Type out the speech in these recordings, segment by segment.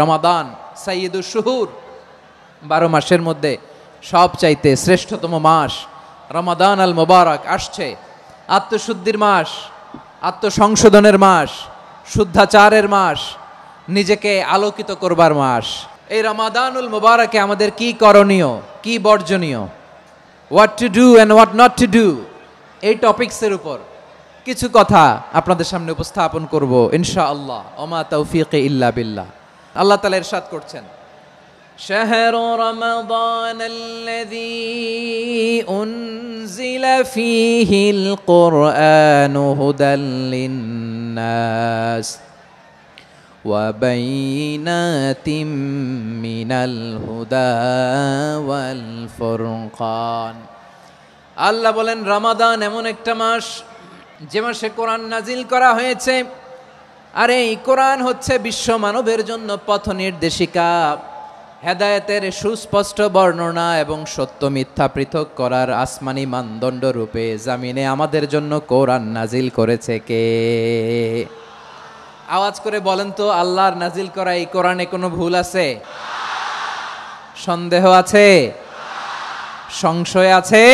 রমাদান সাইয়্যিদুশ শুহুর, 12 মাসের মধ্যে সবচাইতে শ্রেষ্ঠতম মাস রমাদান আল মুবারক আসছে। আত্মশুদ্ধির মাস, আত্মসংশোধনের মাস, শুদ্ধাচারের মাস, নিজেকে আলোকিত করবার মাস। এই রমাদানুল মুবারকে আমাদের কি করণীয়, কি বর্জনীয়, what to do and what not to do, এই টপিকসের উপর কিছু কথা আপনাদের সামনে উপস্থাপন করব ইনশাআল্লাহ। ওমা তাওফীকি ইল্লা বিল্লাহ। আল্লাহ তাআলা ইরশাদ করছেন, শাহরু রমাদানাল্লাযী উনজিলা ফীহিল কুরআনু হুদাল লিন্নাস ওয়া বাইনাতিম মিনাল হুদা ওয়াল ফুরকান। আল্লাহ বলেন, রমাদান এমন একটা মাস যে মাসে কোরআন নাজিল করা হয়েছে। আর এই কোরআন হচ্ছে বিশ্ব মানবের জন্য পথ নির্দেশিকা, হেদায়েতের সুস্পষ্ট বর্ণনা এবং সত্য মিথ্যা পৃথক করার আসমানি মানদণ্ড রূপে জামিনে আমাদের জন্য কোরআন নাজিল করেছে কে? আওয়াজ করে বলেন তো, আল্লাহর নাজিল করা এই কোরআনে কোনো ভুল আছে? সন্দেহ আছে? সংশয় আছে?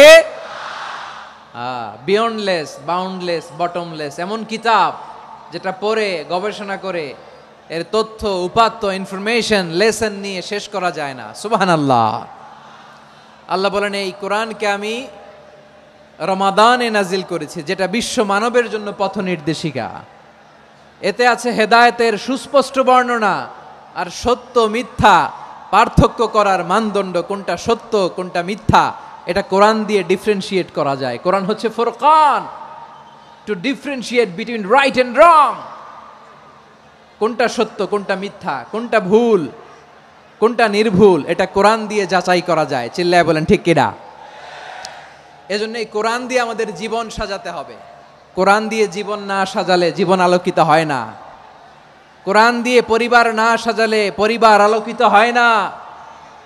বিয়ন্ডলেস, বাউন্ডলেস, বটমলেস, এমন কিতাব যেটা পড়ে গবেষণা করে এর তথ্য উপাত্ত ইনফরমেশন লেসন নিয়ে শেষ করা যায় না। সুবহানাল্লাহ। আল্লাহ বলেন, এই কোরআনকে আমি রমাদানে নাজিল করেছি, যেটা বিশ্ব মানবের জন্য পথ নির্দেশিকা। এতে আছে হেদায়েতের সুস্পষ্ট বর্ণনা আর সত্য মিথ্যা পার্থক্য করার মানদণ্ড, কোনটা সত্য কোনটা মিথ্যা এটা কোরআন দিয়ে ডিফারেন্সিয়েট করা যায়। কোরআন হচ্ছে ফুরকান, to differentiate between right and wrong. কোনটা সত্য কোনটা মিথ্যা, কোনটা ভুল কোনটা নির্ভুল, এটা কোরআন দিয়ে যাচাই করা যায়। চিল্লায় বলেন ঠিক কিনা? এজন্য এই কোরআন দিয়ে আমাদের জীবন সাজাতে হবে। কোরআন দিয়ে জীবন না সাজালে জীবন আলোকিত হয় না। কোরআন দিয়ে পরিবার না সাজালে পরিবার আলোকিত হয় না।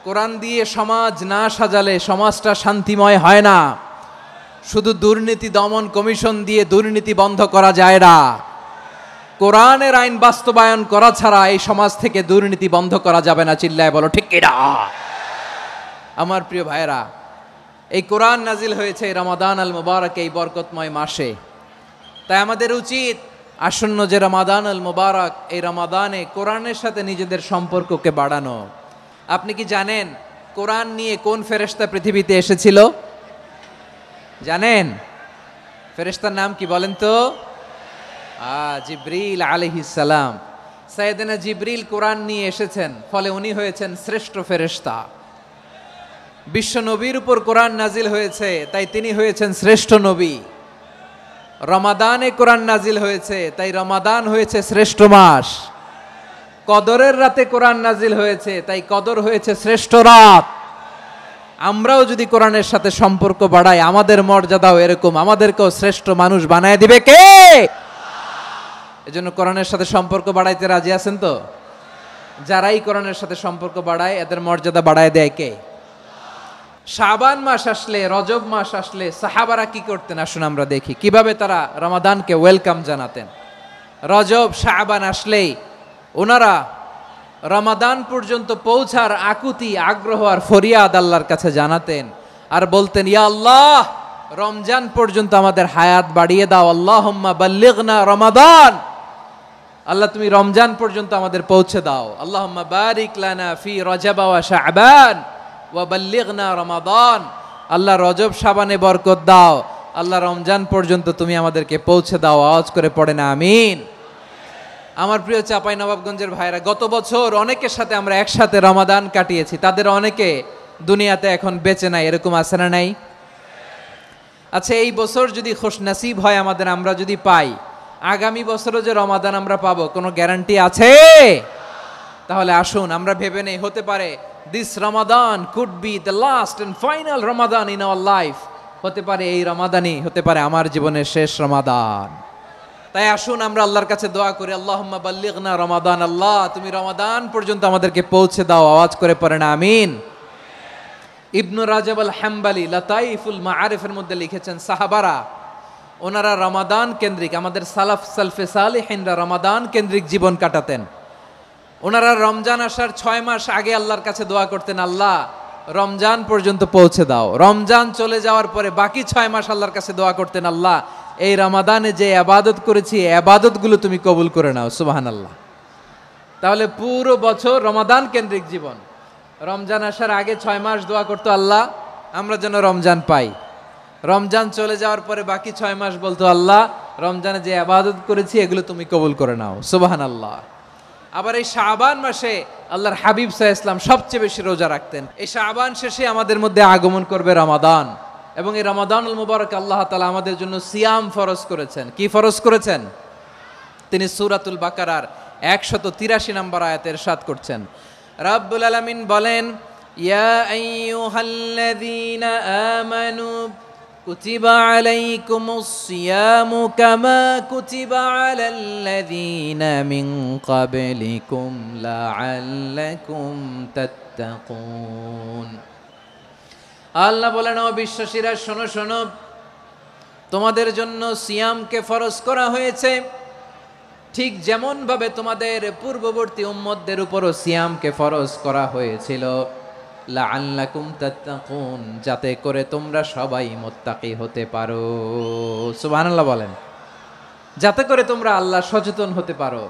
কোরআন দিয়ে সমাজ না সাজালে সমাজটা শান্তিময় হয় না। শুধু দুর্নীতি দমন কমিশন দিয়ে দুর্নীতি বন্ধ করা যায় না। কোরআনের আইন বাস্তবায়ন করা ছাড়া এই সমাজ থেকে দুর্নীতি বন্ধ করা যাবে না। চিল্লায় বলো ঠিক কিনা? আমার প্রিয় ভাইরা, এই কোরআন নাজিল হয়েছে রমাদান আল মুবারক, এই বরকতময় মাসে। তাই আমাদের উচিত আসন্ন যে রমাদান আল মুবারক, এই রমাদানে কোরআনের সাথে নিজেদের সম্পর্ককে বাড়ানো। আপনি কি জানেন কোরআন নিয়ে কোন ফেরেশতা পৃথিবীতে এসেছিল? জানেন? ফেরেশতার নাম কি বলেন তো? জিবরিল আলাইহিস সালাম। সাইয়েদনা জিবরিল কোরআন নিয়ে এসেছেন, ফলে উনি হয়েছেন শ্রেষ্ঠ ফেরেশতা। বিশ্ব নবীর উপর কোরআন নাজিল হয়েছে, তাই তিনি হয়েছেন শ্রেষ্ঠ নবী। রমাদানে কোরআন নাজিল হয়েছে, তাই রমাদান হয়েছে শ্রেষ্ঠ মাস। কদরের রাতে কোরআন নাজিল হয়েছে, তাই কদর হয়েছে শ্রেষ্ঠ রাত। আমরাও যদি কোরআনের সাথে সম্পর্ক বাড়াই, আমাদের মর্যাদাও এরকম, আমাদেরকেও শ্রেষ্ঠ মানুষ বানায় দিবে কে? এজন্য কোরআনের সাথে সম্পর্ক বাড়াইতে রাজি আছেন তো? যারাই কোরআনের সাথে সম্পর্ক বাড়ায় এদের মর্যাদা বাড়ায় দেয় কে? শাবান মাস আসলে, রজব মাস আসলে সাহাবারা কি করতেন আসুন আমরা দেখি কিভাবে তারা রমাদানকে ওয়েলকাম জানাতেন। রজব শাবান আসলেই ওনারা রমাদান পর্যন্ত পৌঁছার আকুতি, আগ্রহ আর ফরিয়াদ আল্লাহর কাছে জানাতেন আর বলতেন, ইয়া আল্লাহ, রমজান পর্যন্ত আমাদের হায়াত বাড়িয়ে দাও। আল্লাহুম্মা বাল্লিগনা রমাদান, আল্লাহ তুমি রমজান পর্যন্ত আমাদের পৌঁছে দাও। আল্লাহুম্মা বারিক লানা ফি রজব ওয়া শাবান ওয়া বাল্লিগনা রমাদান, আল্লাহ রজব শাবানে বরকত দাও, আল্লাহ রমজান পর্যন্ত তুমি আমাদেরকে পৌঁছে দাও। আওয়াজ করে পড়েন আমিন। আমার প্রিয় চাপাই নবাবগঞ্জের ভাইরা, গত বছর অনেকের সাথে আমরা একসাথে রমাদান কাটিয়েছি, তাদের অনেকে দুনিয়াতে এখন বেঁচে নাই, এরকম আছে না নাই? আচ্ছা, এই বছর যদি খুশনসিব হয় আমাদের, আমরা যদি পাই, আগামী বছরও যে রমাদান আমরা পাবো কোনো গ্যারান্টি আছে? তাহলে আসুন আমরা ভেবে নেই, হতে পারে this Ramadan could be the last and final Ramadan in our life. হতে পারে এই রমাদানই হতে পারে আমার জীবনের শেষ রমাদান। তাই আসুন আমরা আল্লাহর কাছে দোয়া করি, আল্লাহুম্মা বাল্লিগনা রমাদান, আল্লাহ তুমি রমাদান পর্যন্ত আমাদেরকে পৌঁছে দাও। আওয়াজ করে পড়েন আমিন। ইবনু রাজব আল হাম্বালি লাতাইফুল মাআরিফের মধ্যে লিখেছেন, সাহাবারা ওনারা রমাদান কেন্দ্রিক, আমাদের সালাফ সালফে সালেহিনরা রমাদান কেন্দ্রিক জীবন কাটাতেন। ওনারা রমজান আসার 6 মাস আগে আল্লাহর কাছে দোয়া করতেন, আল্লাহ রমজান পর্যন্ত পৌঁছে দাও। রমজান চলে যাওয়ার পরে বাকি 6 মাস আল্লাহর কাছে দোয়া করতেন, আল্লাহ এই রমাদানে যে ইবাদত করেছি ইবাদতগুলো তুমি কবুল করে নাও। সুবহানাল্লাহ। তাহলে পুরো বছর রমাদান কেন্দ্রিক জীবন। রমজান আসার আগে 6 মাস দোয়া করতো, আল্লাহ আমরা যেন রমজান পাই। রমজান চলে যাওয়ার পরে বাকি 6 মাস বলতো, আল্লাহ রমজানে যে ইবাদত করেছি এগুলো তুমি কবুল করে নাও। সুবহানাল্লাহ। আবার এই শাবান মাসে আল্লাহর হাবিব সাল্লাল্লাহু আলাইহি ওয়াসাল্লাম সবচেয়ে বেশি রোজা রাখতেন। এই শাবান শেষে আমাদের মধ্যে আগমন করবে রমাদান, এবং এই রমাদানুল মুবারক আল্লাহ তাআলা আমাদের জন্য সিয়াম ফরজ করেছেন। কি ফরজ করেছেন? তিনি সূরাতুল বাকারার 183 নম্বর আয়াতে ইরশাদ করছেন, রাব্বুল আলামিন বলেন, ইয়া আইয়ুহাল্লাযীনা আমানু কুতিবা আলাইকুমুস সিয়ামু কামা কুতিবা আলাল্লাযীনা মিন ক্বাবলিকুম লাআল্লাকুম তাত্তাকুন। আল্লাহ বলেন, ও বিশ্বাসীরা শোনো শোনো, তোমাদের জন্য সিয়ামকে ফরজ করা হয়েছে, ঠিক যেমন ভাবে তোমাদের পূর্ববর্তী উম্মতদের উপরও সিয়ামকে ফরজ করা হয়েছিল, লাআল্লাকুম তাত্তাকুন, যাতে করে তোমরা সবাই মুত্তাকি হতে পারো। সুবহানাল্লাহ বলেন, যাতে করে তোমরা আল্লাহ সচেতন হতে পারো।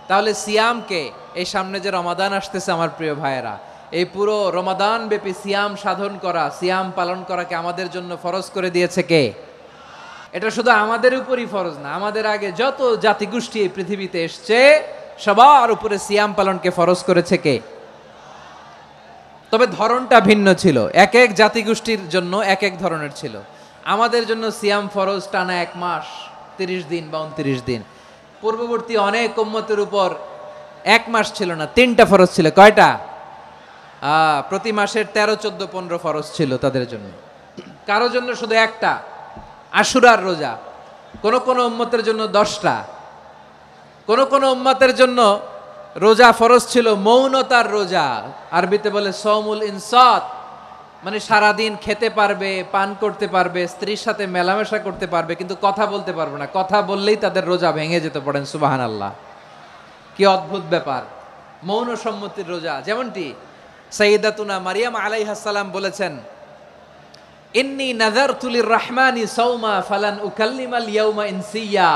তাহলে সিয়ামকে, এই সামনে যে রমাদান আসতেছে আমার প্রিয় ভাইয়েরা, এই পুরো রমাদান ব্যাপী সিয়াম সাধন করা, সিয়াম পালন করাকে আমাদের জন্য ফরজ করে দিয়েছে কে? এটা শুধু আমাদের উপরই ফরজ না, আমাদের আগে যত জাতিগোষ্ঠী এই পৃথিবীতে এসছে সবার উপরে সিয়াম পালনকে ফরজ করেছে কে? তবে ধরনটা ভিন্ন ছিল, এক এক জাতিগোষ্ঠীর জন্য এক এক ধরনের ছিল। আমাদের জন্য সিয়াম ফরজ টানা 1 মাস 30 দিন বা 29 দিন। পূর্ববর্তী অনেক উম্মতের উপর 1 মাস ছিল না, 3টা ফরজ ছিল। কয়টা? প্রতি মাসের 13, 14, 15 ফরজ ছিল তাদের জন্য। কারো জন্য শুধু একটা, আশুরার রোজা। কোন কোন উম্মতের জন্য 10টা। কোন কোন উম্মতের জন্য রোজা ফরজ ছিল মৌনতার রোজা, আরবিতে বলে সওমুল ইনসাত, মানে সারাদিন খেতে পারবে, পান করতে পারবে, স্ত্রীর সাথে মেলামেশা করতে পারবে, কিন্তু কথা বলতে পারবে না। কথা বললেই তাদের রোজা ভেঙে যেতে। পড়েন সুবহানাল্লাহ। কি অদ্ভুত ব্যাপার, মৌন সম্মতির রোজা। যেমনটি সাইয়্যিদাতুনা মারিয়াম আলাইহাস সালাম বলেছেন, ইন্নী নাযারতু লির-রাহমানি সাওমা ফালান উকাল্লিমাল ইয়াওমা ইনসিয়া।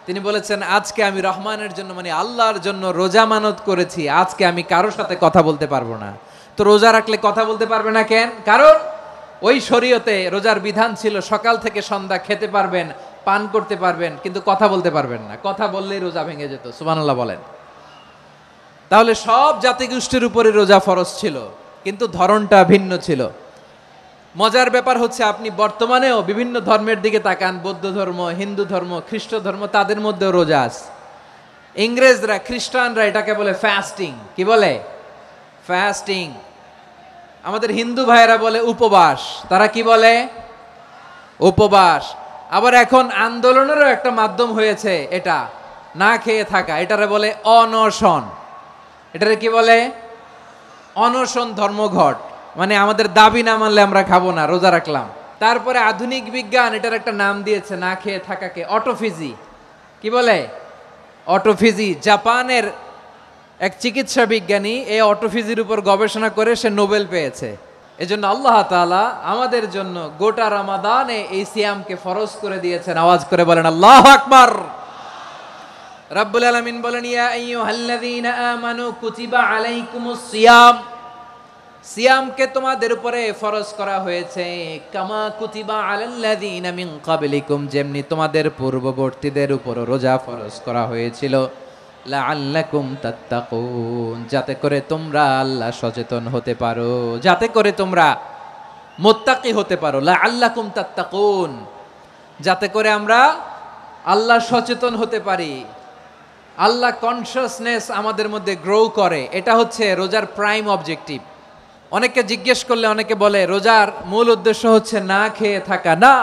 তিনি বলেছেন, আজকে আমি রহমানের জন্য, মানে আল্লাহর জন্য রোজা মানত করেছি, আজকে আমি কারোর সাথে কথা বলতে পারবো না। তো রোজা রাখলে কথা বলতে পারবে না কেন? কারণ ওই শরীয়তে রোজার বিধান ছিল সকাল থেকে সন্ধ্যা খেতে পারবেন, পান করতে পারবেন, কিন্তু কথা বলতে পারবেন না। কথা বললেই রোজা ভেঙে যেত। সুবহানাল্লাহ বলেন। তাহলে সব জাতিগোষ্ঠীর উপরে রোজা ফরজ ছিল, কিন্তু ধরনটা ভিন্ন ছিল। মজার ব্যাপার হচ্ছে, আপনি বর্তমানেও বিভিন্ন ধর্মের দিকে তাকান, বৌদ্ধ ধর্ম, হিন্দু ধর্ম, খ্রিস্ট ধর্ম, তাদের মধ্যেও রোজা আছে। ইংরেজরা, খ্রিস্টানরা এটাকে বলে ফাস্টিং। কি বলে? ফাস্টিং। আমাদের হিন্দু ভাইয়েরা বলে উপবাস। তারা কি বলে? উপবাস। আবার এখন আন্দোলনেরও একটা মাধ্যম হয়েছে এটা, না খেয়ে থাকা। এটারে বলে অনশন। এটারে কি বলে? অনশন ধর্মঘট। মানে আমাদের দাবি না মানলে আমরা খাবো না, রোজা রাখলাম। তারপরে আধুনিক বিজ্ঞান এটার একটা নাম দিয়েছে না খেয়ে থাকাকে, অটোফিজি। কি বলে? অটোফিজি। জাপানের এক চিকিৎসা বিজ্ঞানী এই অটোফিজির উপর গবেষণা করে সে নোবেল পেয়েছে। এজন্য আল্লাহ তাআলা আমাদের জন্য গোটা রমাদানে এই সিয়ামকে ফরজ করে দিয়েছেন। আওয়াজ করে বলেন আল্লাহু আকবার। রাব্বুল আলামিন বলেন, ইয়া আইয়ুহাল্লাযীনা আমানু কুতিবা আলাইকুমুস সিয়াম, সিয়ামকে তোমাদের উপরে ফরজ করা হয়েছে, কামা কুতিবা আলাল্লাযীনা মিন ক্বাবলিকুম, যেমনি তোমাদের পূর্ববর্তীদের উপর রোজা ফরজ করা হয়েছিল, লাআল্লাকুম তাত্তাকুন, যাতে করে তোমরা আল্লাহ সচেতন হতে পারো, যাতে করে তোমরা মুত্তাকি হতে পারো। লাআল্লাকুম তাত্তাকুন, যাতে করে আমরা আল্লাহ সচেতন হতে পারি, আল্লাহ কনসিয়াসনেস আমাদের মধ্যে গ্রো করে। এটা হচ্ছে রোজার প্রাইম অবজেক্টিভ। অনেকে জিজ্ঞেস করলে অনেকে বলে রোজার মূল উদ্দেশ্য হচ্ছে না খেয়ে থাকা। না।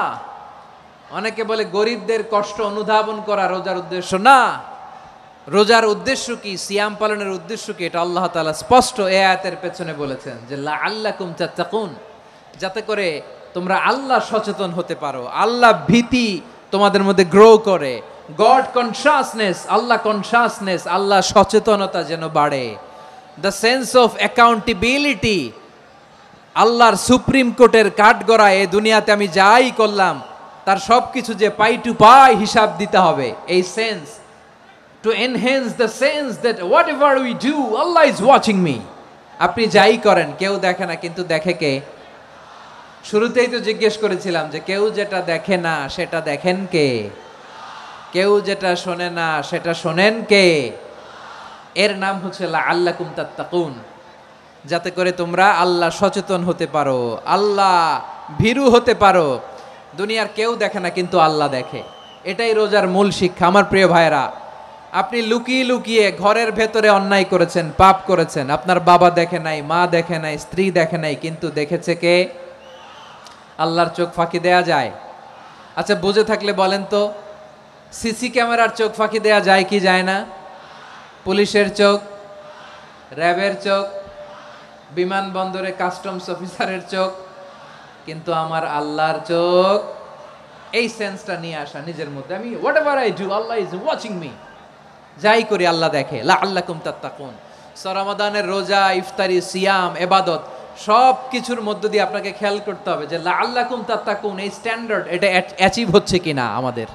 অনেকে বলে গরিবদের কষ্ট অনুধাবন করা রোজার উদ্দেশ্য। না। রোজার উদ্দেশ্য কি, সিয়াম পালনের উদ্দেশ্য কি, এটা আল্লাহ তাআলা স্পষ্ট এই আয়াতের পেছনে বলেছেন যে লাআল্লাকুম তাত্তাকুন, যাতে করে তোমরা আল্লাহ সচেতন হতে পারো, আল্লাহ ভীতি তোমাদের মধ্যে গ্রো করে, গড কনসাসনেস, আল্লাহ কনসাসনেস, আল্লাহ সচেতনতা যেন বাড়ে। দ্য সেন্স অফ অ্যাকাউন্টেবিলিটি, আল্লাহর সুপ্রিম কোর্টের কাঠগড়া এ দুনিয়াতে আমি যাই করলাম তার সব কিছু যে পাই টু পাই হিসাব দিতে হবে, এই sense, to enhance the sense that what ever we do Allah is watching me. আপনি যাই করেন কেউ দেখে না, কিন্তু দেখে কে? শুরুতেই তো জিজ্ঞেস করেছিলাম যে কেউ যেটা দেখে না সেটা দেখেন কে? কেউ যেটা শোনে না সেটা শোনেন কে? এর নাম হচ্ছে লাআল্লাকুম তাত্তাকুন, যাতে করে তোমরা আল্লাহ সচেতন হতে পারো, আল্লাহ ভীরু হতে পারো। দুনিয়ার কেউ দেখে না, কিন্তু আল্লাহ দেখে। এটাই রোজার মূল শিক্ষা। আমার প্রিয় ভাইরা, আপনি লুকিয়ে লুকিয়ে ঘরের ভেতরে অন্যায় করেছেন, পাপ করেছেন, আপনার বাবা দেখে নাই, মা দেখে নাই, স্ত্রী দেখে নাই, কিন্তু দেখেছে কে? আল্লাহর চোখ ফাঁকি দেয়া যায়? আচ্ছা, বুঝে থাকলে বলেন তো, সিসি ক্যামেরার চোখ ফাঁকি দেয়া যায় কি যায় না? পুলিশের চোখ, র্যাবের চোখ, বিমানবন্দরে কাস্টমস অফিসারের চোখ, কিন্তু আমার আল্লাহর চোখ। এই সেন্সটা নিয়ে আসা নিজের মধ্যে, আমি what ever I do Allah is watching me, যাই করি আল্লাহ দেখে। লাআল্লাকুম তাত্তাকুন। রমাদানের রোজা, ইফতারি, সিয়াম, ইবাদত সব কিছুর মধ্য দিয়ে আপনাকে খেয়াল করতে হবে যে লাআল্লাকুম তাত্তাকুন এই স্ট্যান্ডার্ড এটা অ্যাচিভ হচ্ছে কিনা আমাদের,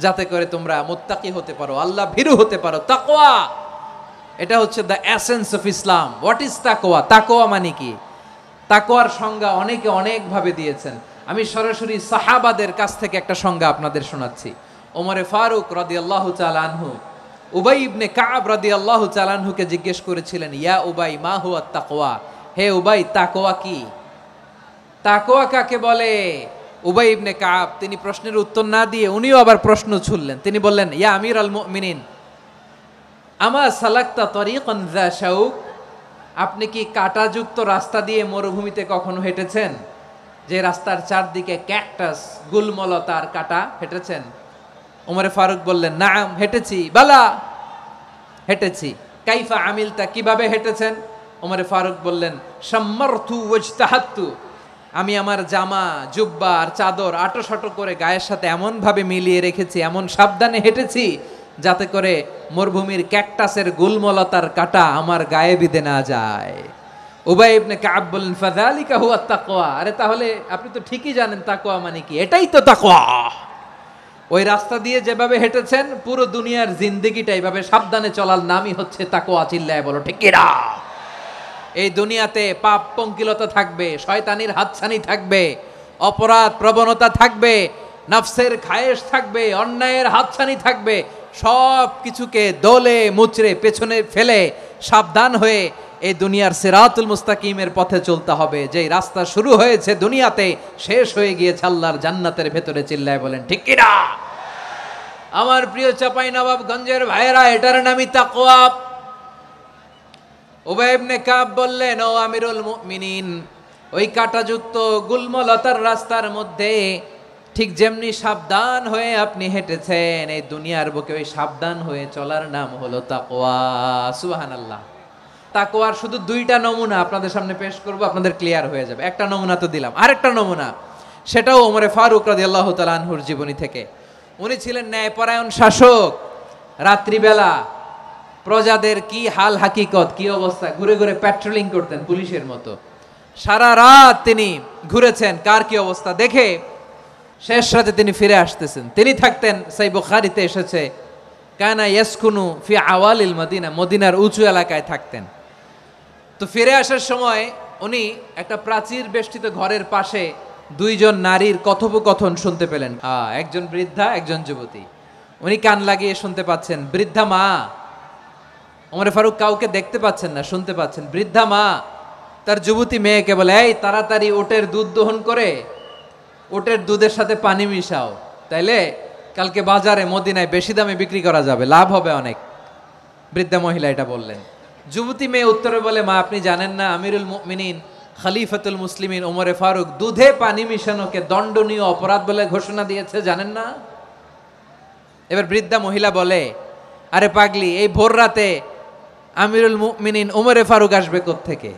যাতে করে তোমরা মুত্তাকি হতে পারো, আল্লাহ ভীরু হতে পারো। তাকওয়া, এটা হচ্ছে the essence of Islam. What is তাকওয়া? তাকওয়া মানে কি? তাকওয়ার সংজ্ঞা অনেকে অনেকভাবে দিয়েছেন। আমি সরাসরি সাহাবাদের কাছ থেকে একটা সংজ্ঞা আপনাদের শোনাচ্ছি। ওমরে ফারুক রাদিয়াল্লাহু তাআলা আনহু উবাই ইবনে কাব রাদিয়াল্লাহু তাআলা আনহুকে জিজ্ঞেস করেছিলেন, ইয়া উবাই মা হুয়া তাকওয়া, হে উবাই তাকওয়া কি? তাকওয়া কাকে বলে? উবাই ইবনে কাব তিনি প্রশ্নের উত্তর না দিয়ে উনিও আবার প্রশ্ন ছুড়লেন। তিনি বললেন, ইয়া আমির আল মুমিনিন আমা সালাকতা তরিকান যা শাউক, আপনি কি কাঁটাযুক্ত রাস্তা দিয়ে মরুভূমিতে কখনো হেঁটেছেন? যে রাস্তার চারদিকে ক্যাকটাস, গুলমলতার কাঁটা, হেঁটেছেন? ওমরে ফারুক বললেন, নাম হেঁটেছি। বালা, হেঁটেছি। কাইফা আমিলতা, কিভাবে হেঁটেছেন? ওমরে ফারুক বললেন, শাম্মারতু ওয়াজতাহাত্তু, আমি আমার জামা, জুব্বা আর চাদর আটোসাটো করে গায়ের সাথে এমন ভাবে মিলিয়ে রেখেছি, এমন সাবধানে হেঁটেছি যাতে করে মরুভূমির ক্যাকটাসের গুলমলতার কাঁটা আমার গায়ে বিঁধে না যায়। উবাই ইবনে কাব বললেন, ফাযালিকা হুয়া তাকওয়া, আরে তাহলে আপনি তো ঠিকই জানেন তাকওয়া মানে কি, এটাই তো তাকওয়া। ওই রাস্তা দিয়ে যেভাবে হেঁটেছেন পুরো দুনিয়ার জিন্দেগিটা এইভাবে সাবধানে চলার নামই হচ্ছে তাকওয়া। চিল্লায় বলো ঠিক কিনা? এই দুনিয়াতে পাপ পঙ্কিলতা থাকবে, শয়তানির হাতছানি থাকবে, অপরাধ প্রবণতা থাকবে, নফসের খায়েশ থাকবে, অন্যায়ের হাতছানি থাকবে। সব কিছুকে দোলে মুচড়ে পেছনে ফেলে সাবধান হয়ে এই দুনিয়ার সিরাতুল মুস্তাকিমের পথে চলতে হবে। যেই রাস্তা শুরু হয়েছে দুনিয়াতে, শেষ হয়ে গিয়েছে আল্লাহর জান্নাতের ভেতরে। চিল্লায় বলেন ঠিক কিনা? আমার প্রিয় চাপাই নবাবগঞ্জের ভাইয়েরা, এটার নামই তাকওয়া। উবাই ইবনে কাব বললেন, ও আমিরুল মুমিনিন, ওই কাঁটাযুক্ত গুলমলতার রাস্তার মধ্যে ঠিক যেমনি সাবধান হয়ে আপনি হেঁটেছেন, এই দুনিয়ার বুকে ওই সাবধান হয়ে চলার নাম হলো তাকওয়া। সুবহানাল্লাহ। তাকওয়ার শুধু দুইটা নমুনা আপনাদের সামনে পেশ করব, আপনাদের ক্লিয়ার হয়ে যাবে। একটা নমুনা তো দিলাম, আরেকটা নমুনা, সেটাও ওমরে ফারুক রাদিয়াল্লাহু তাআলা আনহুর জীবনী থেকে। উনি ছিলেন ন্যায়পরায়ণ শাসক। রাত্রিবেলা প্রজাদের কি হাল হাকিকত, কি অবস্থা, ঘুরে ঘুরে প্যাট্রোলিং করতেন পুলিশের মতো। সারা রাত তিনি ঘুরেছেন কার কি অবস্থা দেখে, শেষ রাতে তিনি ফিরে আসতেছেন। তিনি থাকতেন, সেই বুখারীতে এসেছে, কানা ইয়াসকুনু ফি আওয়ালিল মদিনা, মদিনার উঁচু এলাকায় থাকতেন। তো ফিরে আসার সময় উনি একটা প্রাচীর বেষ্টিত ঘরের পাশে দুইজন নারীর কথোপকথন শুনতে পেলেন। একজন বৃদ্ধা, একজন যুবতী। উনি কান লাগিয়ে শুনতে পাচ্ছেন। বৃদ্ধা মা, ওমর ফারুক কাউকে দেখতে পাচ্ছেন না, শুনতে পাচ্ছেন। বৃদ্ধা মা তার যুবতী মেয়েকে বলে, এই তাড়াতাড়ি ওটের দুধ দহন করে ওটের দুধের সাথে পানি মিশাও, তাইলে কালকে বাজারে মদিনায় বেশি দামে বিক্রি করা যাবে, লাভ হবে অনেক। বৃদ্ধা মহিলা এটা বললেন। যুবতী মেয়ে উত্তরে বলে, মা আপনি জানেন না আমিরুল মুমিনিন খলিফাতুল মুসলিমিন ওমরে ফারুক দুধে পানি মিশানোকে দণ্ডনীয় অপরাধ বলে ঘোষণা দিয়েছে, জানেন না? এবার বৃদ্ধা মহিলা বলে, আরে পাগলি, এই ভোর রাতে আমিরুল মুমিনিন ওমরে ফারুক আসবে কোত্থেকে?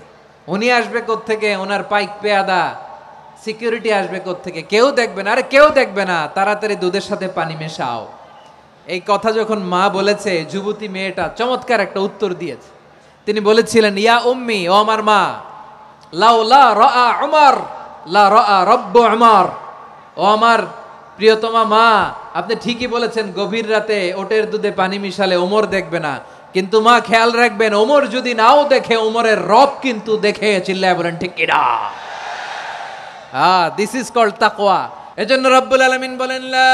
উনি আসবে কোত্থেকে? ওনার পাইক পেয়াদা সিকিউরিটি আসবে কোত্থেকে? কেউ দেখবে না। আরে কেউ দেখবে না, তাড়াতাড়ি দুধের সাথে পানি মেশাও। এই কথা যখন মা বলেছে, যুবতী মেয়েটা চমৎকার একটা উত্তর দিয়েছে। তিনি বলেছিলেন, ইয়া উম্মি, ও আমার মা, লাউলা রাআ উমর লা রাআ রব্বু উমর। ও আমার প্রিয়তমা মা, আপনি ঠিকই বলেছেন, গভীর রাতে ওটের দুধে পানি মিশালে ওমর দেখবে না, কিন্তু মা খেয়াল রাখবেন, ওমর যদি নাও দেখে, ওমরের রব কিন্তু দেখে। চিল্লায় বলেন ঠিক কিনা? দিস ইজ কল্ড তাকওয়া। এজন্য রব্বুল আলামিন বলেন, লা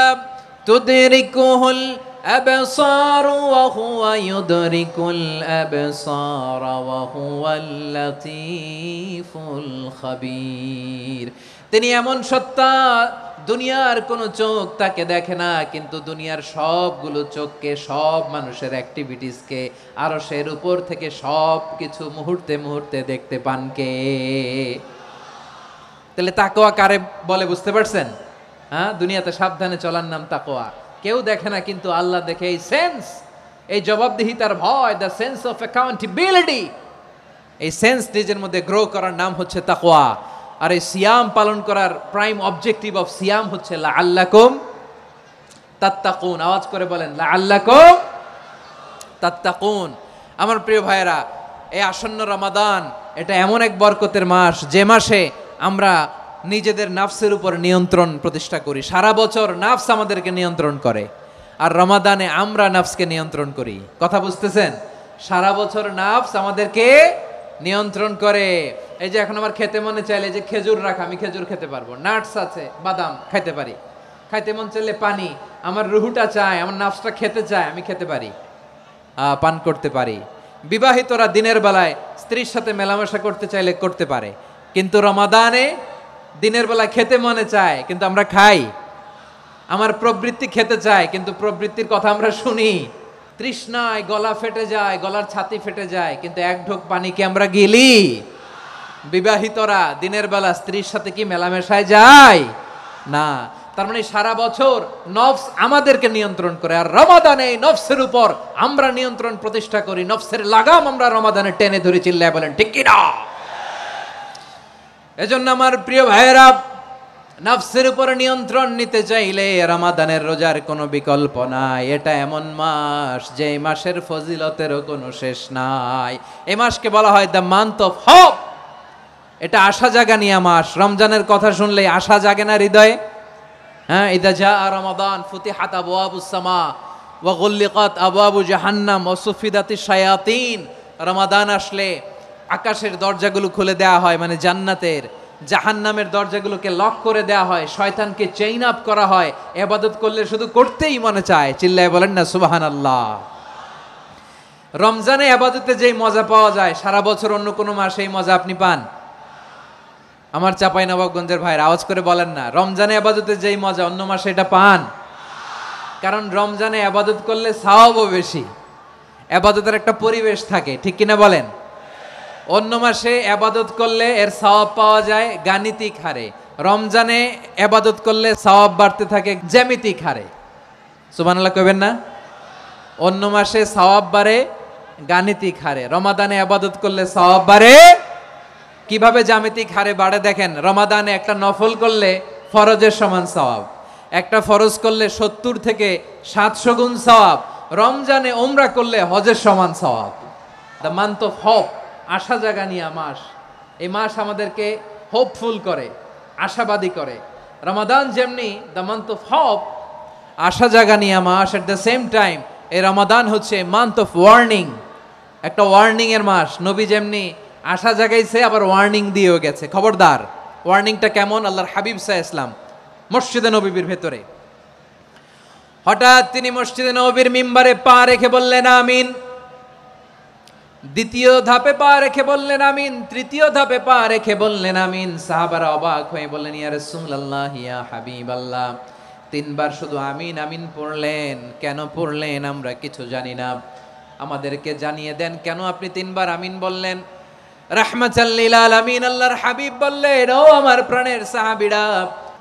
তুদরিকুহুল আবসার ওয়া হুয়া ইউদরিকুল আবসার ওয়া হুয়াল লাতীফুল খাবীর। তিনি এমন সত্তা, দুনিয়ার কোনো চোখ তাকে দেখে না, কিন্তু দুনিয়ার সবগুলো চোখকে, সব মানুষের অ্যাক্টিভিটিসকে, আরশের উপর থেকে সব কিছু মুহূর্তে মুহূর্তে দেখতে পান কে? তাহলে তাকওয়া কারে বলে বুঝতে পারছেন? দুনিয়াতে সাবধানে চলার নাম তাকওয়া। কেউ দেখে না, কিন্তু আল্লাহ দেখে। এই সেন্স, এই জবাবদিহিতার ভয়, দ্য সেন্স অফ অ্যাকাউন্টেবিলিটি, এই সেন্স নিজের মধ্যে গ্রো করার নাম হচ্ছে তাকওয়া। আর এই সিয়াম পালন করার প্রাইম অবজেক্টিভ অফ সিয়াম হচ্ছে লাআল্লাকুম তাত্তাকুন। আওয়াজ করে বলেন, লাআল্লাকুম তাত্তাকুন। আমার প্রিয় ভাইয়েরা, এই আসন্ন রমাদান, এটা এমন এক বরকতের মাস, যে মাসে আমরা নিজেদের নাফসের উপর নিয়ন্ত্রণ প্রতিষ্ঠা করি। সারা বছর নাফস আমাদেরকে নিয়ন্ত্রণ করে, আর রমাদানে আমরা নাফসকে নিয়ন্ত্রণ করি। কথা বুঝতেছেন? সারা বছর নাফস আমাদেরকে নিয়ন্ত্রণ করে। এই যে এখন আমার খেতে মনে চাইলে যে খেজুর রাখা, আমি খেজুর খেতে পারবো, নাটস আছে, বাদাম খাইতে পারি। খাইতে মন চাইলে পানি, আমার রুহুটা চায়, আমার নাফসটা খেতে চায়, আমি খেতে পারি, পান করতে পারি। বিবাহিতরা দিনের বেলায় স্ত্রীর সাথে মেলামেশা করতে চাইলে করতে পারে, কিন্তু রমাদানে দিনের বেলায় খেতে মনে চায়, কিন্তু আমরা খাই। আমার প্রবৃত্তি খেতে চায়, কিন্তু প্রবৃত্তির কথা আমরা শুনি। তৃষ্ণায় গলা ফেটে যায়, গলার ছাতি ফেটে যায়, কিন্তু এক ঢোক পানিকে আমরা গিলি। বিবাহিতরা দিনের বেলা স্ত্রীর সাথে কি মেলামেশায় যায় না? তার মানে সারা বছর নফস আমাদেরকে নিয়ন্ত্রণ করে, আর রমাদানে নফসের উপর আমরা নিয়ন্ত্রণ প্রতিষ্ঠা করি। নফসের লাগাম আমরা রমাদানে টেনে ধরে। চিল্লায় বলেন ঠিক কিনা? এজন্য আমার প্রিয় ভাইয়েরা, নফসের উপর নিয়ন্ত্রণ নিতে চাইলে রমাদানের রোজার কোনো বিকল্প নাই। এটা এমন মাস, যে মাসের ফজিলতেরও কোনো শেষ নাই। এই মাসকে বলা হয় দ্য মান্থ অফ হোপ। এটা আশা জাগানিয়া মাস। রমজানের কথা শুনলে আশা জাগে না হৃদয়ে? ইদা জাআ রমাদান ফুতিহাত আবওয়াবুস সামা ওয়া গুল্লিকাত আবওয়াবু জাহান্নাম ওয়া সুফিদাতিশ শায়াতিন। রমাদান আসলে আকাশের দরজাগুলো খুলে দেওয়া হয়, মানে জান্নাতের। জাহান্নামের দরজাগুলোকে লক করে দেওয়া হয়, শয়তানকে চেইন আপ করা হয়। ইবাদত করলে শুধু করতেই মনে চায়। চিল্লায় বলেন না সুবহানাল্লাহ। রমজানে ইবাদতে যেই মজা পাওয়া যায়, সারা বছর অন্য কোনো মাসে এই মজা আপনি পান? আমার চাঁপাইনবাবগঞ্জের ভাইরা আওয়াজ করে বলেন না, রমজানে ইবাদতে যেই মজা অন্য মাসে এটা পান? কারণ রমজানে ইবাদত করলে সওয়াবও বেশি, ইবাদতের একটা পরিবেশ থাকে, ঠিক কিনা বলেন? অন্য মাসে ইবাদত করলে এর সওয়াব পাওয়া যায় গাণিতিক হারে, রমজানে ইবাদত করলে সওয়াব বাড়তে থাকে জ্যামিতিক হারে। সুবহানাল্লাহ কইবেন না? অন্য মাসে সওয়াব বাড়ে গাণিতিক হারে, রমাদানে ইবাদত করলে সওয়াব বাড়ে কিভাবে? জ্যামিতিক হারে বাড়ে। দেখেন, রমাদানে একটা নফল করলে ফরজের সমান সওয়াব, একটা ফরজ করলে 70 থেকে 700 গুণ সওয়াব। রমজানে ওমরা করলে হজের সমান সওয়াব। দ্য মান্থ অফ হোপ, আশা জাগানিয়া মাস। এই মাস আমাদেরকে হোপফুল করে, আশাবাদী করে। রমাদান যেমনি দ্য মান্থ অফ হোপ, আশা জাগানিয়া মাস, এট দ্য সেম টাইম এই রমাদান হচ্ছে মান্থ অফ ওয়ার্নিং, একটা ওয়ার্নিং এর মাস। নবী যেমনি আশা জাগাইছে, আবার ওয়ার্নিং দিয়েও গেছে, খবরদার। ওয়ার্নিংটা কেমন? আল্লাহর হাবিব সাল্লাল্লাহু আলাইহি ওয়াসাল্লাম মসজিদে নববীর ভেতরে, হঠাৎ তিনি মসজিদে নববীর মিম্বারে পা রেখে বললেন আমিন। দ্বিতীয় ধাপে পা রেখে বললেন আমিন, তৃতীয় ধাপে পা রেখে বললেন আমিন। সাহাবারা অবাক হয়ে বললেন, ইয়া রাসূলুল্লাহ, ইয়া হাবিবাল্লাহ, 3 বার শুধু আমিন আমিন পড়লেন, কেন পড়লেন আমরা কিছু জানি না, আমাদেরকে জানিয়ে দেন কেন আপনি 3 বার আমিন বললেন। রাহমাতাল লিল আলামিন আল্লাহর হাবিব বললেন, ও আমার প্রাণের সাহাবীরা,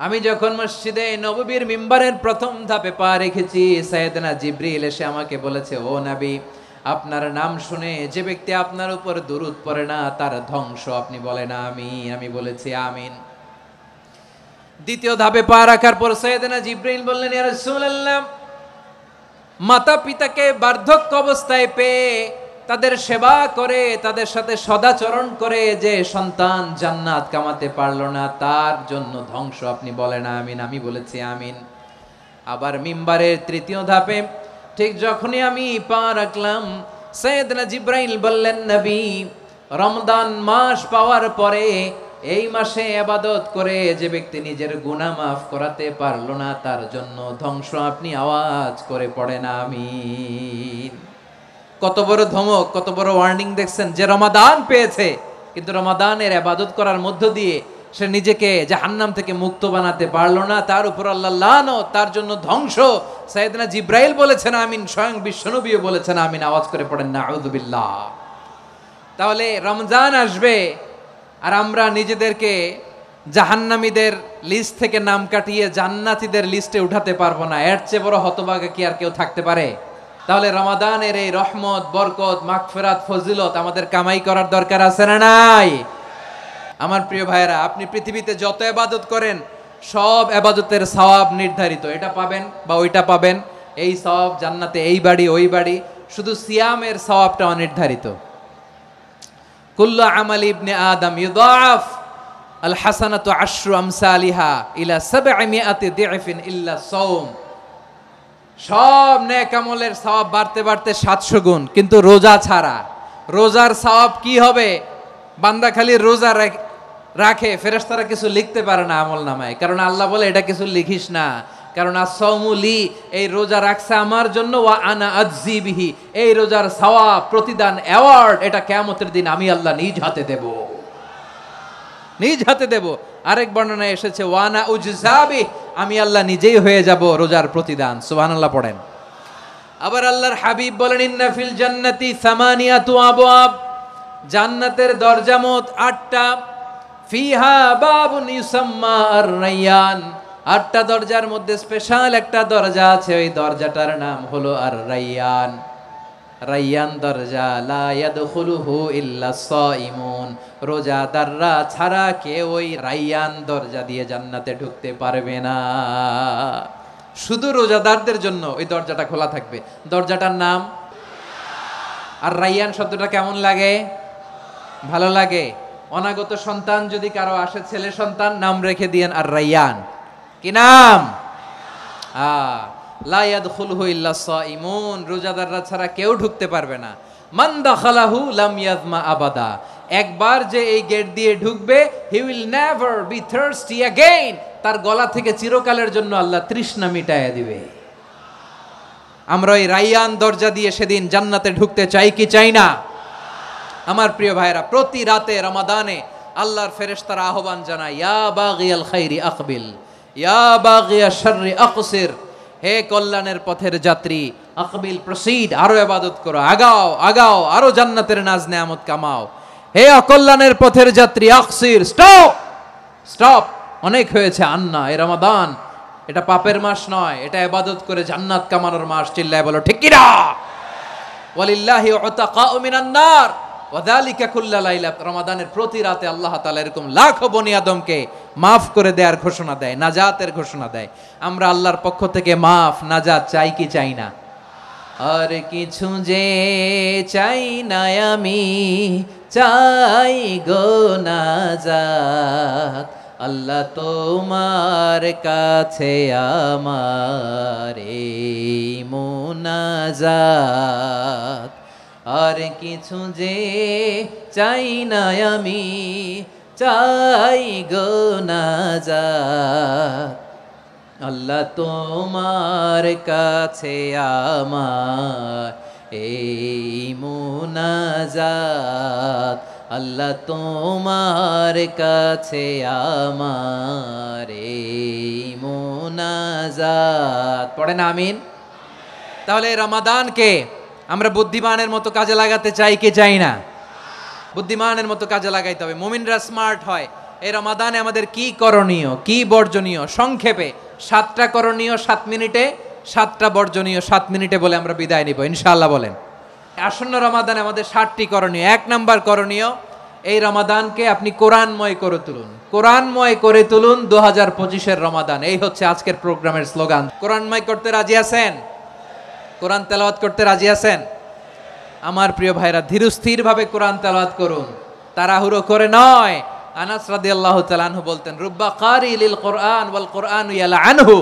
আমি যখন মসজিদে নববীর মিম্বারের প্রথম ধাপে পা রেখেছি, সাইয়েদনা জিবরিল এসে আমাকে বলেছে, ও নবী, আপনার নাম শুনে যে ব্যক্তি আপনার উপর দুরূদ পড়ে না তার ধ্বংস। আপনি বলেন আমিন। আমি বলেছি আমিন। দ্বিতীয় ধাপে পা রাখার পর সাইয়েদনা জিবরিল বললেন, ইয়া রাসূলুল্লাহ, মাতা পিতাকে বার্ধক্য অবস্থায় পেয়ে তাদের সেবা করে, তাদের সাথে সদাচরণ করে যে সন্তান জান্নাত কামাতে পারলো না, তার জন্য ধ্বংস। আপনি বলেন আমিন। আমি বলেছি আমিন। আবার মিম্বারের তৃতীয় ধাপে ঠিক যখনই আমি পা রাখলাম, সাইয়েদনা জিব্রাইল বললেন, নবী, রমজান মাস পাওয়ার পরে এই মাসে ইবাদত করে যে ব্যক্তি নিজের গুনাহ মাফ করাতে পারলো না, তার জন্য ধ্বংস। আপনি আওয়াজ করে পড়েন আমিন। কত বড় ধমক, কত বড় ওয়ার্নিং দেখছেন! যে রমাদান পেয়েছে কিন্তু রমাদানের ইবাদত করার মধ্য দিয়ে সে নিজেকে জাহান্নাম থেকে মুক্ত বানাতে পারলো না, তার উপর আল্লাহ লানত, তার জন্য ধ্বংস। সাইয়েদনা জিব্রাইল বলেছেন আমিন, স্বয়ং বিশ্বনবীও বলেছেন আমিন। আওয়াজ করে পড়েন নাউযুবিল্লাহ। তাহলে রমজান আসবে আর আমরা নিজেদেরকে জাহান্নামীদের লিস্ট থেকে নাম কাটিয়ে জান্নাতীদের লিস্টে উঠাতে পারবো না। এর চেয়ে বড় হতভাগা কি আর কেউ থাকতে পারে? তাহলে রমাদানের এই রহমত, বরকত, মাগফিরাত, ফজিলত আমাদের কামাই করার দরকার আছে না নাই? আমার প্রিয় ভাইয়েরা, আপনি পৃথিবীতে যত ইবাদত করেন সব ইবাদতের সওয়াব নির্ধারিত। এটা পাবেন বা ওইটা পাবেন, এই সওয়াব জান্নাতে, এই বাড়ি ওই বাড়ি। শুধু সিয়ামের সওয়াবটা অনির্ধারিত। কুল্লু আমালি ইবনে আদম ইউদাফ আল হাসানাতু আশরু আমসালিহা ইলা 700 দি'ফিন ইল্লা সাওম। সব নেক আমলের সওয়াব বাড়তে বাড়তে 700 গুণ, কিন্তু রোজা ছাড়া। রোজার সওয়াব কি হবে? বান্দা খালি রোজা রাখে, ফেরেশতারা কিছু লিখতে পারে না আমল নামায়, কারণ আল্লাহ বলে এটা কিছু লিখিস না, কারণ as-সাওমু লি, এই রোজা রাখছে আমার জন্য, ওয়া আনা আজজি বিহি, এই রোজার সওয়াব, প্রতিদান, অ্যাওয়ার্ড এটা কিয়ামতের দিন আমি আল্লাহ নিজ হাতে দেব, নিজ হাতে দেব। আরেক বর্ণনায় এসেছে ওয়ানা উজজাবি, আমি আল্লাহ নিজেই হয়ে যাব রোজার প্রতিদান। সুবহানাল্লাহ পড়েন। আবার আল্লাহর হাবিব বলেন, ইন্না ফিল জান্নাতি সামানিয়াতু আবওয়াব, জান্নাতের দরজা মোট 8টা। ফিহা বাবুন ইউসাম্মা আর-রায়্যান, 8টা দরজার মধ্যে স্পেশাল একটা দরজা আছে, ওই দরজাটার নাম হলো আর-রায়্যান। রায়্যান দরজা, লা ইয়াদখুলুহু ইল্লা সাইমুন, রোজাদাররা ছাড়া কেউ ওই রায়্যান দরজা দিয়ে জান্নাতে ঢুকতে পারবে না। শুধু রোজাদারদের জন্য ওই দরজাটা খোলা থাকবে। দরজাটার নাম আর রায়্যান। শব্দটা কেমন লাগে? ভালো লাগে। অনাগত সন্তান যদি কারো আসে, ছেলে সন্তান, নাম রেখে দিয়েন আর রায়্যান। কি নাম? লা ইয়াদখুলুহু ইল্লা সাইমুন, রোজাদাররা ছাড়া কেউ ঢুকতে পারবে না। মান দাখালাহু লাম ইয়াজমা আবাদা, একবার যে এই গেট দিয়ে ঢুকবে, he will never be thirsty again, তার গলা থেকে চিরকালের জন্য আল্লাহ তৃষ্ণা মিটাইয়া দিবে। আমরা এই রায়্যান দরজা দিয়ে সেদিন জান্নাতে ঢুকতে চাই কি চাই না? আমার প্রিয় ভাইরা, প্রতি রাতে রমাদানে আল্লাহর ফেরেশতারা আহ্বান জানায়, ইয়া বাগিয়াল খাইরি আকবিল, ইয়া বাগিয়াশ শাররি আকসির, হে কল্যাণের পথের যাত্রী, আকবিল, প্রসিড, আরো ইবাদত করো, আগাও আগাও, আরো জান্নাতের নাজ নেয়ামত কামাও। হে অকল্যাণের পথের যাত্রী, আকসির, স্টপ স্টপ, অনেক হয়েছে। আন্না, এই রমাদান এটা পাপের মাস নয়, এটা ইবাদত করে জান্নাত কামানোর মাস। চিল্লায় বলো ঠিক কি না? ওয়ালিল্লাহি উতাকাউ মিনান নার ওয়াযালিকা কুল্লা লাইলা, রমাদানের প্রতি রাতে আল্লাহ তাআলা এরকম লাখো বনি আদমকে মাফ করে দেওয়ার ঘোষণা দেয়, নাজাতের ঘোষণা দেয়। আমরা আল্লাহর পক্ষ থেকে মাফ, নাজাত চাই কি চাই না? আর কিছু যে চাই না আমি, চাই গো নাজাত, আল্লাহ তোমার কাছে আমার এই মুনাজাত। আর কিছু যে চাই না আমি, চাই গো নাজাত, আল্লাহ তোমার কাছে আমার এই মুনাজাত, আল্লাহ তোমার কাছে আমার এই মুনাজাত। পড়েন আমিন। তাহলে রমাদানকে আমরা বুদ্ধিমানের মতো কাজে লাগাতে চাই কি চাই না? বুদ্ধিমানের মতো কাজে লাগাইতে হবে। মুমিনরা স্মার্ট হয়। এই রমাদানে আমাদের কি করণীয়, কি বর্জনীয়? সংক্ষেপে 7টা করণীয় 7 মিনিটে, 7টা বর্জনীয় 7 মিনিটে বলে আমরা বিদায় নিব ইনশাআল্লাহ। বলেন, আসন্ন রমাদানে আমাদের 7টি করণীয়। 1 নাম্বার করণীয়, এই রমাদানকে আপনি কোরআনময় করে তুলুন। কোরআনময় করে তুলুন 2025-এর রমাদান। এই হচ্ছে আজকের প্রোগ্রামের স্লোগান। কোরআনময় করতে রাজি আছেন? কোরআন তেলাওয়াত করতে রাজি আছেন? আমার প্রিয় ভাইরা, ধীরস্থির ভাবে কোরআন তেলাওয়াত করুন, তাড়াহুড়ো করে নয়। আনাস রাদিয়াল্লাহু তাআলা আনহু বলতেন, রুব্বা কারি লিল কোরআন ওয়াল কোরআন ইয়ালআনহু।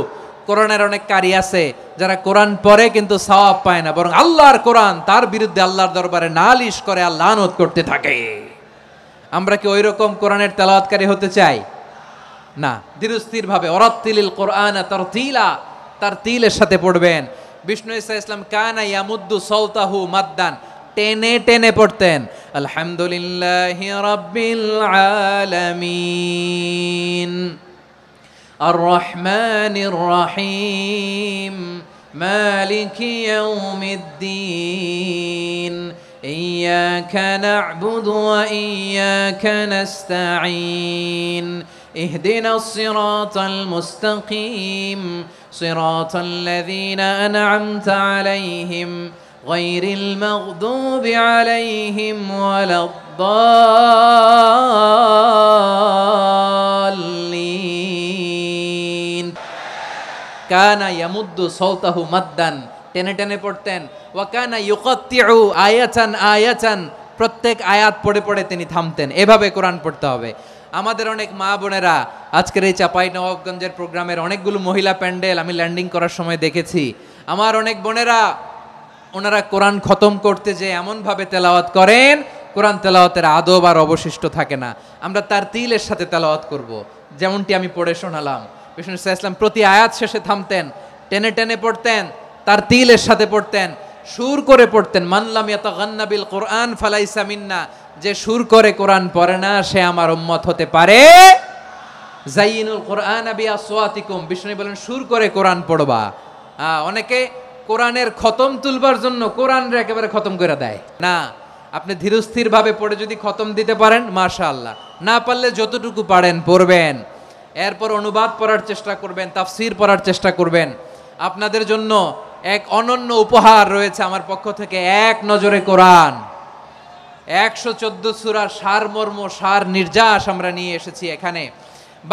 কোরআনের অনেক কারি আছে যারা কোরআন পড়ে কিন্তু সওয়াব পায় না, বরং আল্লাহর কোরআন তার বিরুদ্ধে আল্লাহর দরবারে নালিশ করে আর লানত করতে থাকে। আমরা কি ওই রকম কোরআনের তেলাওয়াতকারী হতে চাই? না। ধীরস্থির ভাবে ওয়ারাত্তিলিল কোরআন তারতিলা, তারতিলের সাথে পড়বেন। বিষ্ণু ঈসা ইসলাম কানা ইয়ামুদ্দু সাওতাহু মাদ্দান, টেনে টেনে পড়তেন। আলহামদুলিল্লাহি রাব্বিল আলামিন আর রহমানির রহিম মালিকি ইয়াউমিদ্দিন ইয়্যাকা না'বুদু ওয়া ইয়্যাকা নাস্তাঈন اهدنا الصراط المستقيم صراط الذين أنعمت عليهم غير المغضوب عليهم ولا الضالين كان يمد صوته مدا টেনে টেনে পড়তেন। ওয়া কানা ইউকাত্তিউ আয়াতান আয়াতান, প্রত্যেক আয়াত পড়ে পড়ে তিনি থামতেন। এভাবে কোরআন পড়তে হবে। আমাদের অনেক মা বোনেরা আজকের এই চাঁপাইনবাবগঞ্জের প্রোগ্রামের অনেকগুলো মহিলা প্যান্ডেল আমি ল্যান্ডিং করার সময় দেখেছি। আমার অনেক বোনেরা ওনারা কোরআন খতম করতে যে এমনভাবে তেলাওয়াত করেন, কোরআন তেলাওয়াতের আদব আর অবশিষ্ট থাকে না। আমরা তার তিলের সাথে তেলাওয়াত করব, যেমনটি আমি পড়ে শোনালাম। বিষ্ণু ইসলাম প্রতি আয়াত শেষে থামতেন, টেনে টেনে পড়তেন, তার তিলের সাথে পড়তেন, সুর করে পড়তেন। মানলাম ইয়াতাগান্না বিল কোরআন ফালাইসা মিন্না, যে সুর করে কোরআন পড়ে না সে আমার উম্মত হতে পারে। জাইনুল কোরআন বিআসওয়াতিকুম, বিষ্ণু বলেন সুর করে কোরআন পড়বা। অনেকে কোরআনের খতম তুলবার জন্য কোরআনরে একেবারে খতম করে দেয় না। আপনি ধীরস্থির ভাবে পড়ে যদি খতম দিতে পারেন মাশাআল্লাহ, না পারলে যতটুকু পারেন পড়বেন। এরপর অনুবাদ পড়ার চেষ্টা করবেন, তাফসীর পড়ার চেষ্টা করবেন। আপনাদের জন্য এক অনন্য উপহার রয়েছে আমার পক্ষ থেকে, এক নজরে কোরআন। 114 সূরার সারমর্ম, সার নির্যাস আমরা নিয়ে এসেছি এখানে।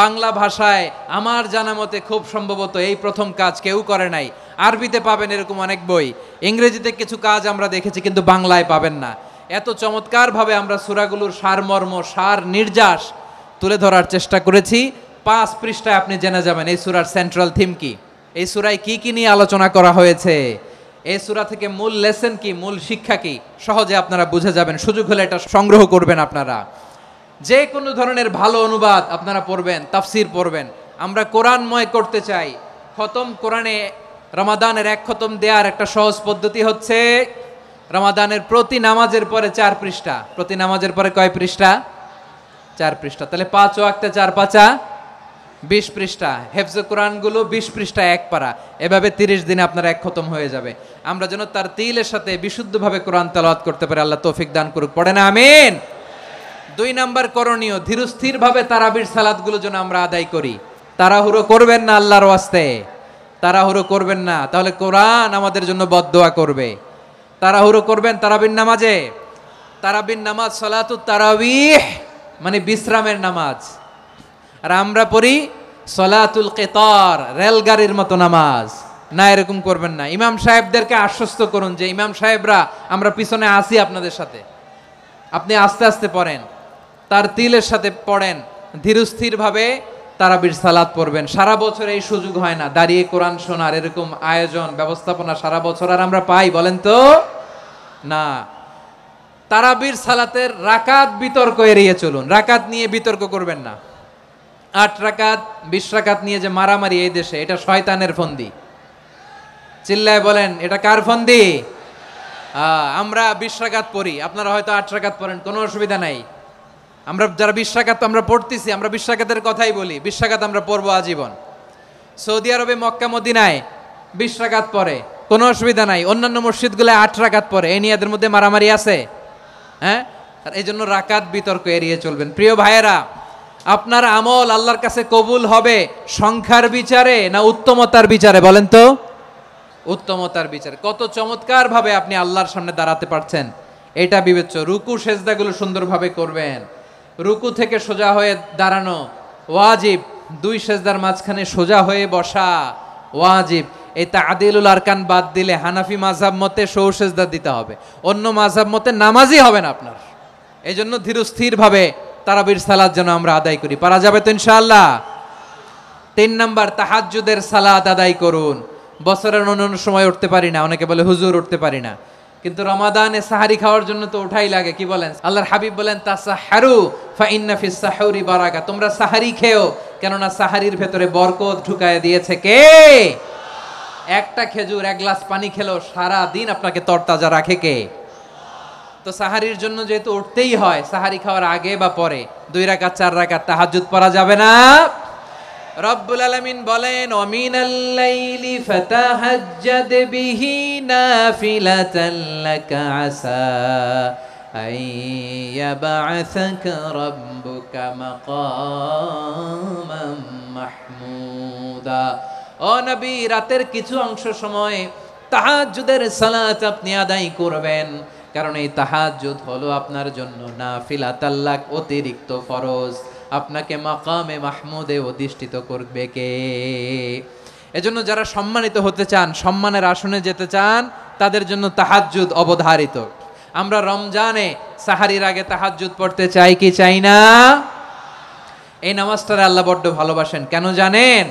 বাংলা ভাষায় আমার জানা মতে খুব সম্ভবত এই প্রথম কাজ কেউ করে নাই। আরবিতে পাবেন এরকম অনেক বই, ইংরেজিতে কিছু কাজ আমরা দেখেছি, কিন্তু বাংলায় পাবেন না। এত চমৎকারভাবে আমরা সূরাগুলোর সারমর্ম, সার নির্যাস তুলে ধরার চেষ্টা করেছি। 5 পৃষ্ঠায় আপনি জেনে যাবেন এই সূরার সেন্ট্রাল থিম কি, এই সূরায় কি কি নিয়ে আলোচনা করা হয়েছে, এই সূরা থেকে মূল লেসন কি, মূল শিক্ষা কি, সহজে আপনারা বুঝে যাবেন। সুযোগ হলে এটা সংগ্রহ করবেন আপনারা। যে কোনো ধরনের ভালো অনুবাদ আপনারা পড়বেন, তাফসীর পড়বেন। আমরা কোরআনময় করতে চাই। খতম কোরআনে রমাদানের 1 খতম দেওয়ার একটা সহজ পদ্ধতি হচ্ছে রমাদানের প্রতি নামাজের পরে 4 পৃষ্ঠা। প্রতি নামাজের পরে কয় পৃষ্ঠা? 4 পৃষ্ঠা। তাহলে 5 ওয়াক্তে 4 পাঁচা 20 পৃষ্ঠা। হেফজে কোরআনগুলো 20 পৃষ্ঠা 1 পারা। এভাবে 30 দিনে আপনার 1 খতম হয়ে যাবে। আমরা যেন তার তিলের সাথে বিশুদ্ধভাবে কোরআন তেলাওয়াত করতে পারি। আল্লাহ তৌফিক দান করুক। পড়ে না আমিন। 2 নাম্বার করণীয়, ধীরস্থিরভাবে তারাবির সালাতগুলো যেন আমরা আদায় করি। তাড়াহুড়ো করবেন না আল্লাহর ওয়াস্তে, তাড়াহুড়ো করবেন না, তাহলে কোরআন আমাদের জন্য বদদোয়া করবে। তাড়াহুড়ো করবেন তারাবির নামাজে। তারাবির নামাজ সালাতুত তারাবিহ মানে বিশ্রামের নামাজ। আর আমরা পড়ি সলাতুল কিতার, রেলগাড়ির মতো নামাজ। না, এরকম করবেন না। ইমাম সাহেবদেরকে আশ্বস্ত করুন যে ইমাম সাহেবরা আমরা পিছনে আসি আপনাদের সাথে, আপনি আস্তে আস্তে পড়েন, তার তিলের সাথে পড়েন, ধীরস্থিরভাবে তারাবির সালাত পড়বেন। সারা বছর এই সুযোগ হয় না দাঁড়িয়ে কোরআন শোনার, এরকম আয়োজন ব্যবস্থাপনা সারা বছর আর আমরা পাই বলেন তো না। তারাবির সালাতের রাকাত বিতর্ক এড়িয়ে চলুন। রাকাত নিয়ে বিতর্ক করবেন না। 8 রাকাত 20 রাকাত নিয়ে যে মারামারি এই দেশে, এটা শয়তানের ফন্দি। চিল্লায় বলেন এটা কার ফন্দি? আমরা 20 রাকাত পড়ি, আপনারা হয়তো 8 রাকাত পড়েন, কোনো অসুবিধা নাই। আমরা যারা 20 রাকাত আমরা পড়তেছি, আমরা 20 রাকাতের কথাই বলি। 20 রাকাত আমরা পড়বো আজীবন। সৌদি আরবে মক্কা মদিনায় 20 রাকাত পড়ে, কোনো অসুবিধা নাই। অন্যান্য মসজিদগুলো 8 রাকাত পড়ে। এই নিয়ে এদের মধ্যে মারামারি আছে? হ্যাঁ, এই জন্য রাকাত বিতর্ক এড়িয়ে চলবেন। প্রিয় ভাইয়েরা, আপনার আমল আল্লাহর কাছে কবুল হবে সংখ্যার বিচারে না উত্তমতার বিচারে? বলেন তো। উত্তমতার বিচারে। কত চমৎকার ভাবে আপনি আল্লাহর সামনে দাঁড়াতে পারছেন এটা বিবেচ্য। রুকু সেজদাগুলো সুন্দরভাবে করবেন। রুকু থেকে সোজা হয়ে দাঁড়ানো ওয়াজিব, 2 সেজদার মাঝখানে সোজা হয়ে বসা ওয়াজিব। এই তা'দিলুল আরকান বাদ দিলে হানাফি মাযহাব মতে সৌ সেজদা দিতে হবে, অন্য মাযহাব মতে নামাজই হবে না আপনার। এই জন্য ধীরস্থির ভাবে তারাবির সালাত যেন আমরা আদায় করি। পারা যাবে তো ইনশাআল্লাহ? 3 নাম্বার, তাহাজ্জুদের সালাত আদায় করুন। বছরের অন্য সময় উঠতে পারি না, অনেকে বলে হুজুর উঠতে পারি না, কিন্তু রমাদানে সাহারি খাওয়ার জন্য তো ওঠাই লাগে। কি বলেন? আল্লাহর হাবিব বলেন তাসাহহারু ফা ইন্না ফিস সাহুরি বারাকা, তোমরা সাহারি খেও, কেননা সাহারির ভেতরে বরকত ঢুকায় দিয়েছে কে? একটা খেজুর, এক গ্লাস পানি খেলেও সারা দিন আপনাকে তরতাজা রাখে কে? তো সাহারির জন্য যেহেতু উঠতেই হয়, সাহারি খাওয়ার আগে বা পরে 2 রাকাত 4 রাকাত তাহাজ্জুদ পড়া যাবে না? রব্বুল আলামিন বলেন ওয়ামিনাল লাইলি ফাতাহাজ্জাদ বিহি নাফিলাতান লাকা আসা আইয়াবআসাকা রাব্বুকা মাকামান মাহমুদা। ও নবী, রাতের কিছু অংশ সময় তাহাজ্জুদের সালাত আপনি আদায় করবেন, কারণ এই তাহাজ্জুদ হলো আপনার জন্য নাফিলাতাল লাক, অতিরিক্ত ফরজ। আপনাকে মাকামে মাহমুদে অধিষ্ঠিত করবে কে? এজন্য যারা সম্মানিত হতে চান, সম্মানের আসনে যেতে চান, তাদের জন্য তাহাজ্জুদ অবধারিত। আমরা রমজানে সাহারির আগে তাহাজ্জুদ পড়তে চাই কি চাই না? এই নামাজটারে আল্লাহ বড্ড ভালোবাসেন। কেন জানেন?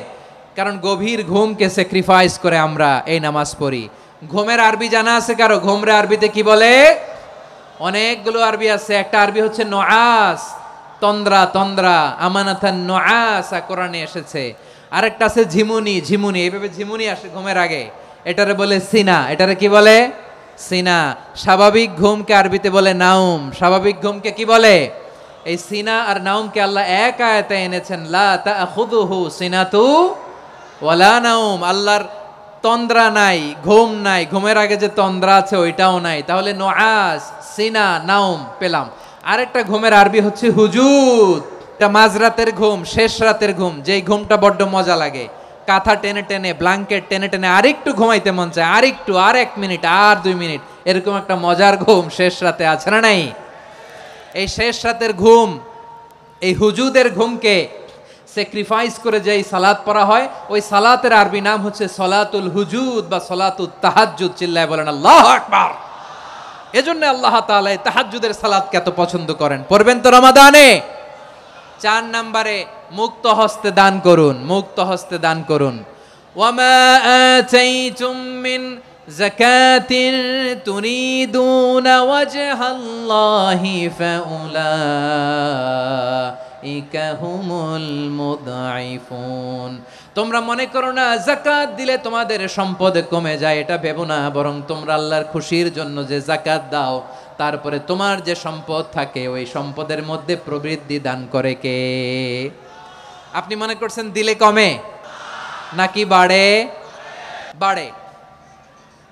কারণ গভীর ঘুমকে স্যাক্রিফাইস করে আমরা এই নামাজ পড়ি। ঘুমের আরবি জানা আছে কারো? ঘুমরে আরবিতে কি বলে? অনেকগুলো আরবি আছে। একটা আরবি হচ্ছে নুআস, তন্দ্রা, তন্দ্রা, আমানাতান নুআসা কোরআনে এসেছে। আরেকটা আছে ঝিমুনি, ঝিমুনি, এইভাবে ঝিমুনি আসে ঘুমের আগে, এটারে বলে সিনা। এটারে কি বলে? সিনা। স্বাভাবিক ঘুমকে আরবিতে বলে নাউম। স্বাভাবিক ঘুমকে কি বলে? এই সিনা আর নাউমকে আল্লাহ এক আয়াতে এনেছেন, লা তাখুযুহু সিনাতু ওয়ালা নাউম। আল্লাহর তন্দ্রা নাই, ঘুম নাই, ঘুমের আগে যে তন্দ্রা আছে ওইটাও নাই। তাহলে নুআস, সিনা, নাউম পেলাম। আরেকটা ঘুমের আরবি হচ্ছে হুজুদ। এটা মাঝরাতের ঘুম, শেষ রাতের ঘুম, যেই ঘুমটা বড্ড মজা লাগে। কাঁথা টেনে টেনে, ব্ল্যাঙ্কেট টেনে টেনে আরেকটু ঘুমাইতে মন চায়, আরেকটু, আর 1 মিনিট, আর 2 মিনিট, এরকম একটা মজার ঘুম শেষ রাতে আছে না নাই? এই শেষ রাতের ঘুম, এই হুজুদের ঘুমকে স্যাক্রিফাইস করে যেই সালাত পড়া হয়, ওই সালাতের আরবি নাম হচ্ছে সলাতুল হুজুদ বা সলাতুত তাহাজ্জুদ। চিল্লায় বলেন আল্লাহু আকবার। এজন্য আল্লাহ তাআলা এই তাহাজ্জুদের সালাতকে এত পছন্দ করেন। পড়বেন তো রমাদানে? 4 নম্বরে, মুক্ত হস্তে দান করুন। মুক্ত হস্তে দান করুন। ওয়ামা আতাইতুম মিন যাকাতিন তুরিদুনা ওয়াজহাল্লাহি ফাউলাইকা হুমুল মুদঈফুন। তোমরা মনে করো না যাকাত দিলে তোমাদের সম্পদ কমে যায়, এটা ভেবো না। বরং তোমরা আল্লাহর খুশির জন্য যে যাকাত দাও, তারপরে তোমার যে সম্পদ থাকে ওই সম্পদের মধ্যে প্রবৃদ্ধি দান করে কে? আপনি মনে করছেন দিলে কমে নাকি বাড়ে? বাড়ে।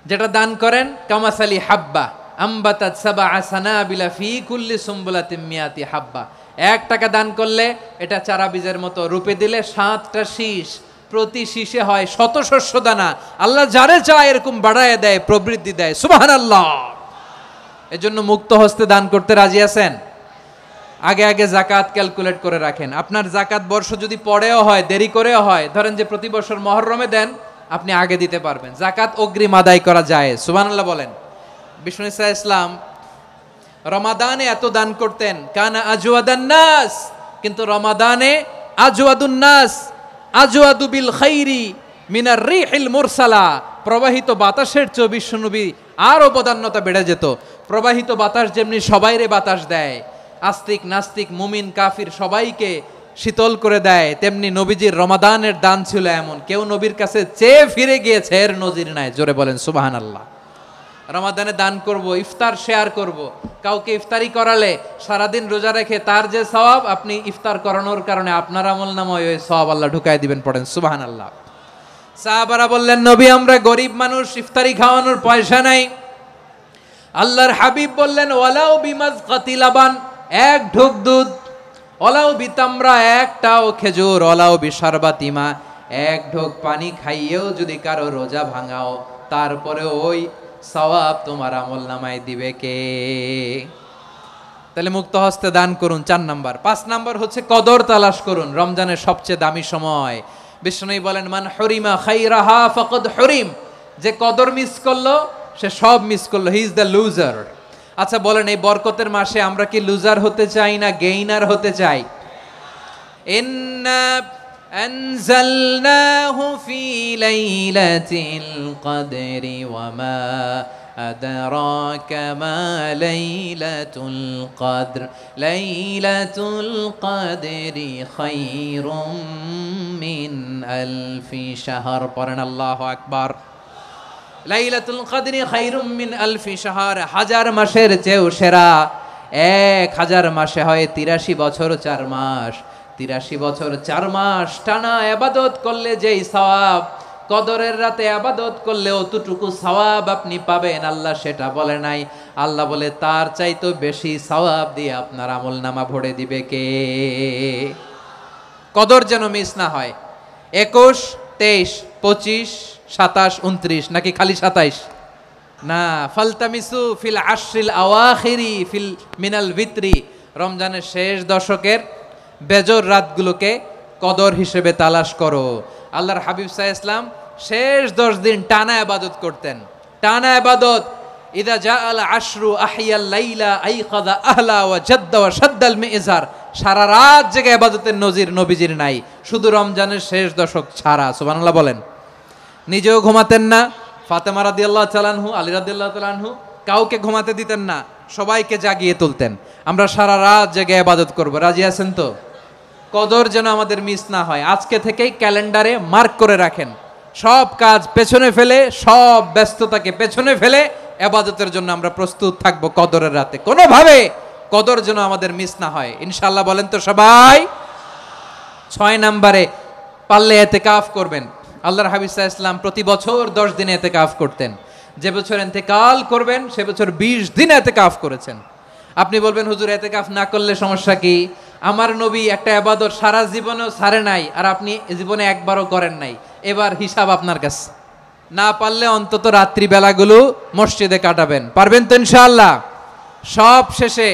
যেটা দান করেন, কামাসালি হাব্বা আম্বাতাত সাবআ সানাবিলা ফি কুল্লি সুমবুলাতিন মিয়াতি হাব্বা। 1 টাকা দান করলে এটা চারা বীজের মতো, রূপে দিলে 7টা শীষ, প্রতি শীষে হয় 100 শস্য দানা। আল্লাহ যারে চায় এরকম বাড়ায় দেয়, প্রবৃদ্ধি দেয়। সুবহানাল্লাহ। এজন্য মুক্ত হস্তে দান করতে রাজি আছেন? আগে আগে যাকাত ক্যালকুলেট করে রাখেন। আপনার যাকাত বর্ষ যদি পরেও হয়, দেরি করেও হয়, ধরেন যে প্রতি বছর মুহররমে দেন, আপনি আগে দিতে পারবেন। যাকাত অগ্রিম আদায় করা যায়। সুবহানাল্লাহ বলেন। বিষ্ণু ইসা ইসলাম রমাদানে এত দান করতেন, কানা আজওয়াদান নাস, কিন্তু রমাদানে আজওয়াদুন নাস আজওয়াদু বিল খাইরি মিনার রিহিল মুরসালা। প্রবাহিত বাতাসের চেয়ে বিশ্বনবী আর অবদান্যতা বেড়ে যেত। প্রবাহিত বাতাস যেমনি সবাইরে বাতাস দেয়, আস্তিক নাস্তিক মুমিন কাফির সবাইকে শীতল করে দেয়, তেমনি নবীজির রমাদানের দান ছিল এমন, কেউ নবীর কাছে চেয়ে ফিরে গিয়েছে এর নজির নাই। জোরে বলেন সুবহানাল্লাহ। রমাদানে দান করব, ইফতার শেয়ার করব। কাউকে ইফতারি করালে সারাদিন রোজা রেখে তার যে সওয়াব, আপনি ইফতার করানোর কারণে আপনার আমলনামায় ওই সওয়াব আল্লাহ ঢুকায় দিবেন। পড়েন সুবহানাল্লাহ। সাহাবারা বললেন, নবী আমরা গরিব মানুষ, ইফতারি খাওয়ানোর পয়সা নাই। আল্লাহর হাবিব বললেন, ওয়ালাউ বিমাজকাতি লাবান, 1 ঢোক দুধ, ওয়ালাউ বিতামরা, 1টাও খেজুর, ওয়ালাউ বিশারবাতিমা, 1 ঢোক পানি খাইয়েও যদি কারো রোজা ভাঙাও, তারপরে ওই সওয়াব তোমার আমলনামায় দিবে কে? তাহলে মুক্ত হস্তে দান করুন, 4 নাম্বার। 5 নাম্বার হচ্ছে কদর তালাশ করুন। রমজানের সবচেয়ে দামি সময়, বিষ্ণু বলেন, মান হুরিমা খাইরাহা ফাকাদ হুরিম, যে কদর মিস করলো সে সব মিস করলো, হি ইজ দ্য লুজার। আচ্ছা বলেন, এই বরকতের মাসে আমরা কি লুজার হতে চাই না গেইনার হতে চাই? ইন্না আনজালনাহু ফি লাইলাতিল কদরি ওয়া মা আদরাকা মা লাইলাতুল কদর লাইলাতুল কদরি খায়রুম মিন আলফি শাহর। পড়েন আল্লাহু আকবার। লাইলাতুল কদরি খায়রুম মিন আলফি শাহর, হাজার মাসের চেয়েও সেরা। 1000 মাসে হয় 83 বছর 4 মাস। 83 বছর 4 মাস টানা ইবাদত করলে যেই সওয়াব, কদরের রাতে ইবাদত করলে অতটুকু সওয়াব আপনি পাবেন, আল্লাহ সেটা বলে নাই। আল্লাহ বলে তার চাইতে বেশি সওয়াব দিয়ে আপনার আমলনামা ভরে দিবে কে? কদর যেন মিস না হয়। 21, 23, 25, 27, 29 নাকি খালি 27? না, ফালতামিসু ফিল আশরিল আওয়াখিরি ফিল মিনাল ভিতরি, রমজানের শেষ দশকের বেজর রাতগুলোকে কদর হিসেবে তালাশ করো। আল্লাহর হাবিব সাল্লাল্লাহু আলাইহি ওয়াসাল্লাম শেষ 10 দিন টানা ইবাদত করতেন, টানা ইবাদত। ইদা জাআল আশরু আহিয়াল লাইলা আইকাযা আহলা ওয়া জাদ্দা ওয়া শাদ্দাল মিজার, সারা রাত জেগে ইবাদতের নজির নবীজির নাই, শুধু রমজানের শেষ দশক ছাড়া। সুবহানাল্লাহ বলেন। নিজেও ঘুমাতেন না, ফাতেমা রাদিয়াল্লাহু তাআলা আনহু, আলী রাদিয়াল্লাহু তাআলা আনহু কাউকে ঘুমাতে দিতেন না, সবাইকে জাগিয়ে তুলতেন। আমরা সারা রাত জেগে ইবাদত করব, রাজি আছেন তো? কদর যেন আমাদের মিস না হয়। আজকে থেকেই ক্যালেন্ডারে মার্ক করে রাখেন, সব কাজ পেছনে ফেলে, সব ব্যস্ততাকে পেছনে ফেলে ইবাদতের জন্য আমরা প্রস্তুত থাকব কদরের রাতে। কোনোভাবে কদর যেন আমাদের মিস না হয়, ইনশাআল্লাহ। বলেন তো সবাই। 6 নম্বরে পারলে ইতিকাফ করবেন। আল্লাহর হাবিব সাল্লাল্লাহু আলাইহি ওয়াসাল্লাম প্রতি বছর 10 দিন ইতিকাফ করতেন। যে বছর ইন্তেকাল করবেন সে বছর 20 দিন ইতিকাফ করেছেন। আপনি বলবেন, হুজুর ইতিকাফ না করলে সমস্যা কি? আমার নবী একটা ইবাদত সারা জীবনেও ছাড়ে নাই, আর আপনি জীবনে একবারও করেন নাই। এবার হিসাব আপনার কাছে। না পারলে অন্তত রাত্রি বেলাগুলো মসজিদে কাটাবেন। পারবেন তো ইনশাআল্লাহ? সব শেষে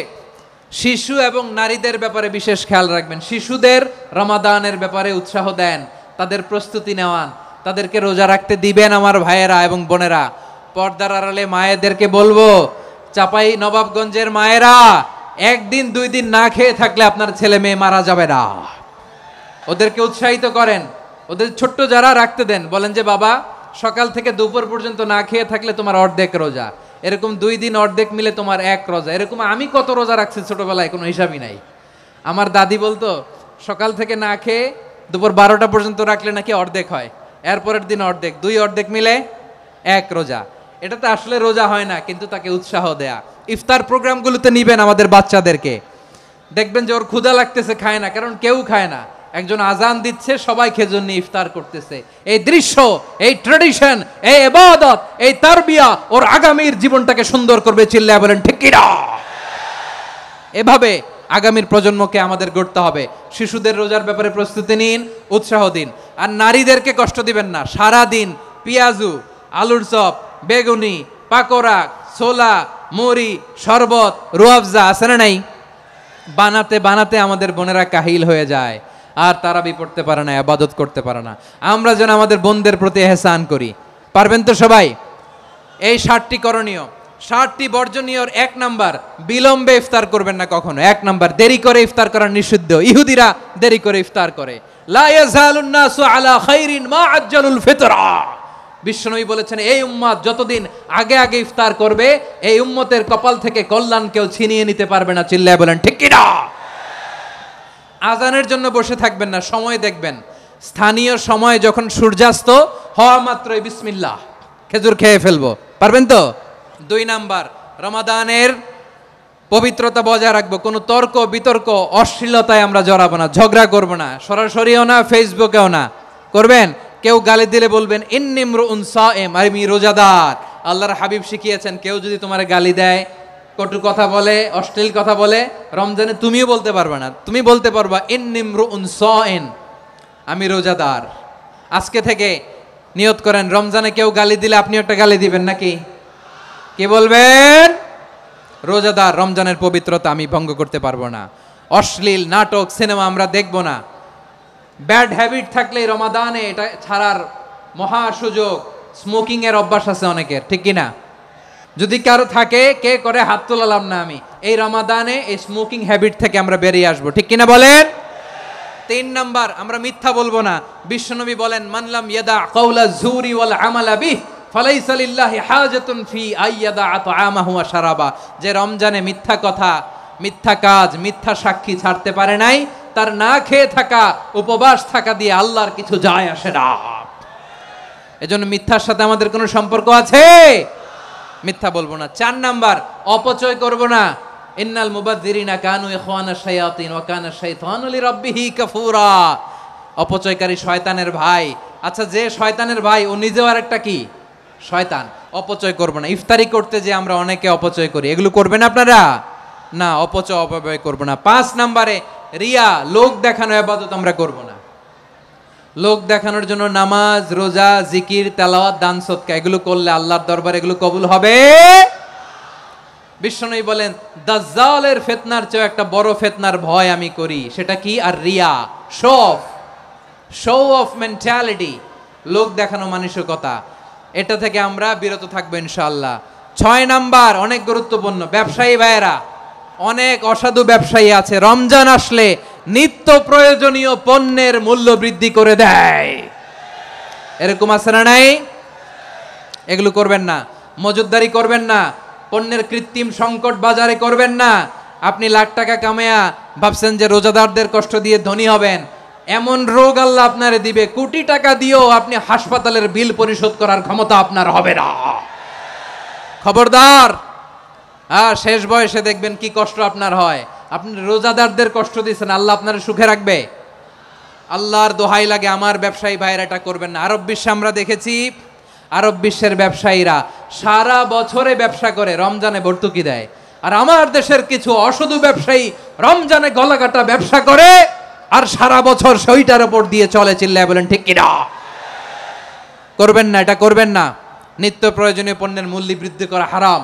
শিশু এবং নারীদের ব্যাপারে বিশেষ খেয়াল রাখবেন। শিশুদের রমাদানের ব্যাপারে উৎসাহ দেন, তাদের প্রস্তুতি নেওয়ান, তাদেরকে রোজা রাখতে দিবেন। আমার ভাইয়েরা এবং বোনেরা, পর্দার আড়ালে মায়েদেরকে বলবো, চাপাই নবাবগঞ্জের মায়েরা, 1 দিন 2 দিন না খেয়ে থাকলে আপনার ছেলে মেয়ে মারা যাবে না। ওদেরকে উৎসাহিত করেন, ওদের ছোট্ট যারা রাখতে দেন, বলেন যে বাবা সকাল থেকে দুপুর পর্যন্ত না খেয়ে থাকলে তোমার অর্ধেক রোজা, এরকম 2 দিন অর্ধেক মিলে তোমার 1 রোজা। এরকম আমি কত রোজা রাখছি ছোটবেলায়, কোনো হিসাবই নাই। আমার দাদি বলতো সকাল থেকে না খেয়ে দুপুর 12টা পর্যন্ত রাখলে নাকি অর্ধেক হয়, এরপরের দিন অর্ধেক, 2 অর্ধেক মিলে 1 রোজা। এটা তো আসলে রোজা হয় না, কিন্তু তাকে উৎসাহ দেয়া। ইফতার প্রোগ্রামগুলোতে নিবেন আমাদের বাচ্চাদেরকে, দেখবেন যে ওর ক্ষুধা লাগতেছে, খায় না, কারণ কেউ খায় না। একজন আজান দিচ্ছে, সবাই খেজুর নিয়ে ইফতার করতেছে। এই দৃশ্য, এই ট্র্যাডিশন, এই ইবাদত, এই তারবিয়া ওর আগামীর জীবনটাকে সুন্দর করবে। চিল্লায়া বলেন ঠিক কি না? এভাবে আগামীর প্রজন্মকে আমাদের গড়তে হবে। শিশুদের রোজার ব্যাপারে প্রস্তুতি নিন, উৎসাহ দিন। আর নারীদেরকে কষ্ট দিবেন না। সারা দিন পেঁয়াজু, আলুর চপ, বেগুনি, পাকোড়া, ছোলা, মুড়ি, শরবত, রুয়াবজা আছে না নাই, বানাতে বানাতে আমাদের বোনেরা কাহিল হয়ে যায়, আর তারাবি পড়তে পারে না, ইবাদত করতে পারে না। আমরা যেন আমাদের বোনদের প্রতি ইহসান করি। পারবেন তো সবাই? এই 7টি করণীয়, 7টি বর্জনীয়র 1 নাম্বার, বিলম্বে ইফতার করবেন না কখনো। 1 নাম্বার, দেরি করে ইফতার করা নিষিদ্ধ। ইহুদিরা দেরি করে ইফতার করে। লা ইয়াজালুন নাসু আলা খাইরিন মা আজ্জালুল ফিতরা। বিশ্বনবী বলেছেন, এই উম্মত যতদিন আগে আগে ইফতার করবে, এই উম্মতের কপাল থেকে কল্যাণ কেউ ছিনিয়ে নিতে পারবে না। চিল্লায় বলেন ঠিক কি না? আজানের জন্য বসে থাকবেন না, সময় দেখবেন। স্থানীয় সময় যখন সূর্যাস্ত হওয়া মাত্রই বিসমিল্লাহ, খেজুর খেয়ে ফেলবো। পারবেন তো? 2 নাম্বার, রমাদানের পবিত্রতা বজায় রাখবো। কোনো তর্ক বিতর্ক অশ্লীলতায় আমরা জড়াবো না, ঝগড়া করবো না, সরাসরিও না, ফেসবুকেও না। করবেন? কেউ গালি দিলে বলবেন ইন্নিমরুউন সায়েম, আমি রোজাদার। আল্লাহর হাবিব শিখিয়েছেন, কেউ যদি তোমার গালি দেয়, কটু কথা বলে, অশ্লীল কথা বলে, রমজানে তুমিও বলতে পারবে না। তুমি বলতে পারবা ইন্নিমরুউন সায়েম, আমি রোজাদার। আজকে থেকে নিয়ত করেন, রমজানে কেউ গালি দিলে আপনি একটা গালি দিবেন নাকি? কি বলবেন? রোজাদার, রমজানের পবিত্রতা আমি ভঙ্গ করতে পারবো না। অশ্লীল নাটক, সিনেমা আমরা দেখবো না। ব্যাড হ্যাবিট থাকলে রমাদানে এটা ছাড়ার মহা সুযোগ। স্মোকিং এর অভ্যাস আছে অনেকের, ঠিক কিনা? যদি কারো থাকে, কে করে হাত তোলালাম না আমি, এই রমাদানে এই স্মোকিং হ্যাবিট থেকে আমরা বেরিয়ে আসবো, ঠিক কিনা বলেন? 3 নাম্বার, আমরা মিথ্যা বলবো না। বিশ্বনবী বলেন, মানলাম ইয়াদা কাওলা যুরি ওয়াল আমালা বিহ ফালাইসা লিল্লাহি হাজাতুন ফি আইয়াদা তাআমাহু ওয়া শারাবা। যে রমজানে মিথ্যা কথা, মিথ্যা কাজ, মিথ্যা সাক্ষী ছাড়তে পারে নাই, তার না খেয়ে থাকা, উপবাস থাকা দিয়ে আল্লাহর কিছু যায় আসে না। এজন্য মিথ্যার সাথে আমাদের কোনো সম্পর্ক আছে? মিথ্যা বলবো না। 4 নাম্বার, অপচয় করব না। ইন্নাল মুবাযযিরিনা কানু ইখওয়ানাশ শায়াতিন ওয়া কানা শাইতানু লিরাব্বিহি কাফুরা। অপচয়কারী শয়তানের ভাই। আচ্ছা, যে শয়তানের ভাই ও নিজেও আরেকটা কি? শয়তান। অপচয় করব না। ইফতারি করতে যে আমরা অনেকে অপচয় করি, এগুলো করবেন আপনারা না। অপব্যয় করব না। 5 নাম্বারে, রিয়া, লোক দেখানো ইবাদত আমরা করব না। লোক দেখানোর জন্য নামাজ, রোজা, জিকির, তেলাওয়াত, দান, সদকা এগুলো করলে আল্লাহর দরবারে এগুলো কবুল হবে। বিশ্বনবী বলেন, দাজ্জালের ফিতনার চেয়ে একটা বড় ফিতনার ভয় আমি করি, সেটা কি? আর রিয়া, শো অফ মেন্টালিটি, লোক দেখানো মানসিকতা। এটা থেকে আমরা বিরত থাকবো ইনশাআল্লাহ। 6 নাম্বার, অনেক গুরুত্বপূর্ণ, ব্যবসায়ী ভাইয়েরা, অনেক অসাধু ব্যবসায়ী আছে রমজান আসলে নিত্য প্রয়োজনীয় পণ্যের মূল্য বৃদ্ধি করে দেয়। এরকম আছে না নাই? এগুলো করবেন না। মজুদদারি করবেন না। পণ্যের কৃত্রিম সংকট বাজারে করবেন না। আপনি লাখ টাকা কামায়া ভাবছেন যে রোজাদারদের কষ্ট দিয়ে ধনী হবেন, এমন রোগ আল্লাহ আপনারে দিবে, কোটি টাকা দিয়েও আপনি হাসপাতালের বিল পরিশোধ করার ক্ষমতা আপনার হবে না। খবরদার। শেষ বয়সে দেখবেন কি কষ্ট আপনার হয়। আপনি রোজাদারদের কষ্ট দিচ্ছেন, আল্লাহ আপনার সুখে রাখবে? আল্লাহর দোহাই লাগে, আমার ব্যবসায়ী ভাইয়েরা এটা করবেন না। আরব বিশ্বে আমরা দেখেছি, আরব বিশ্বের ব্যবসায়ীরা সারা বছরে ব্যবসা করে, রমজানে ভর্তুকি দেয়। আর আমার দেশের কিছু অসাধু ব্যবসায়ী রমজানে গলাকাটা ব্যবসা করে আর সারা বছর সেইটার উপর দিয়ে চলে। চিল্লায় বলেন ঠিক কিনা? করবেন না, এটা করবেন না। নিত্য প্রয়োজনীয় পণ্যের মূল্য বৃদ্ধি করা হারাম,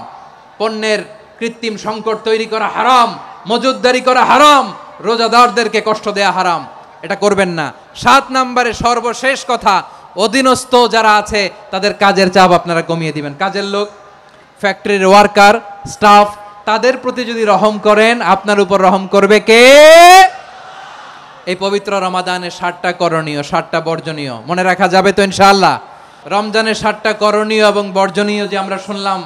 পণ্যের কৃত্রিম সংকট তৈরি করা হারাম, মজুদদারি করা হারাম, রোজাদারদেরকে কষ্ট দেয়া হারাম, এটা করবেন না। 7 নাম্বারে সর্বশেষ কথা, অধীনস্থ যারা আছে তাদের কাজের চাপ আপনারা কমিয়ে দিবেন। কাজের লোক, ফ্যাক্টরির ওয়ার্কার, স্টাফ, তাদের প্রতি যদি রহম করেন, আপনার উপর রহম করবে কে? এই পবিত্র রমাদানের 7টা করণীয়, 7টা বর্জনীয় মনে রাখা যাবে তো ইনশাআল্লাহ? রমজানের 7টা করণীয় এবং বর্জনীয় যে আমরা শুনলাম,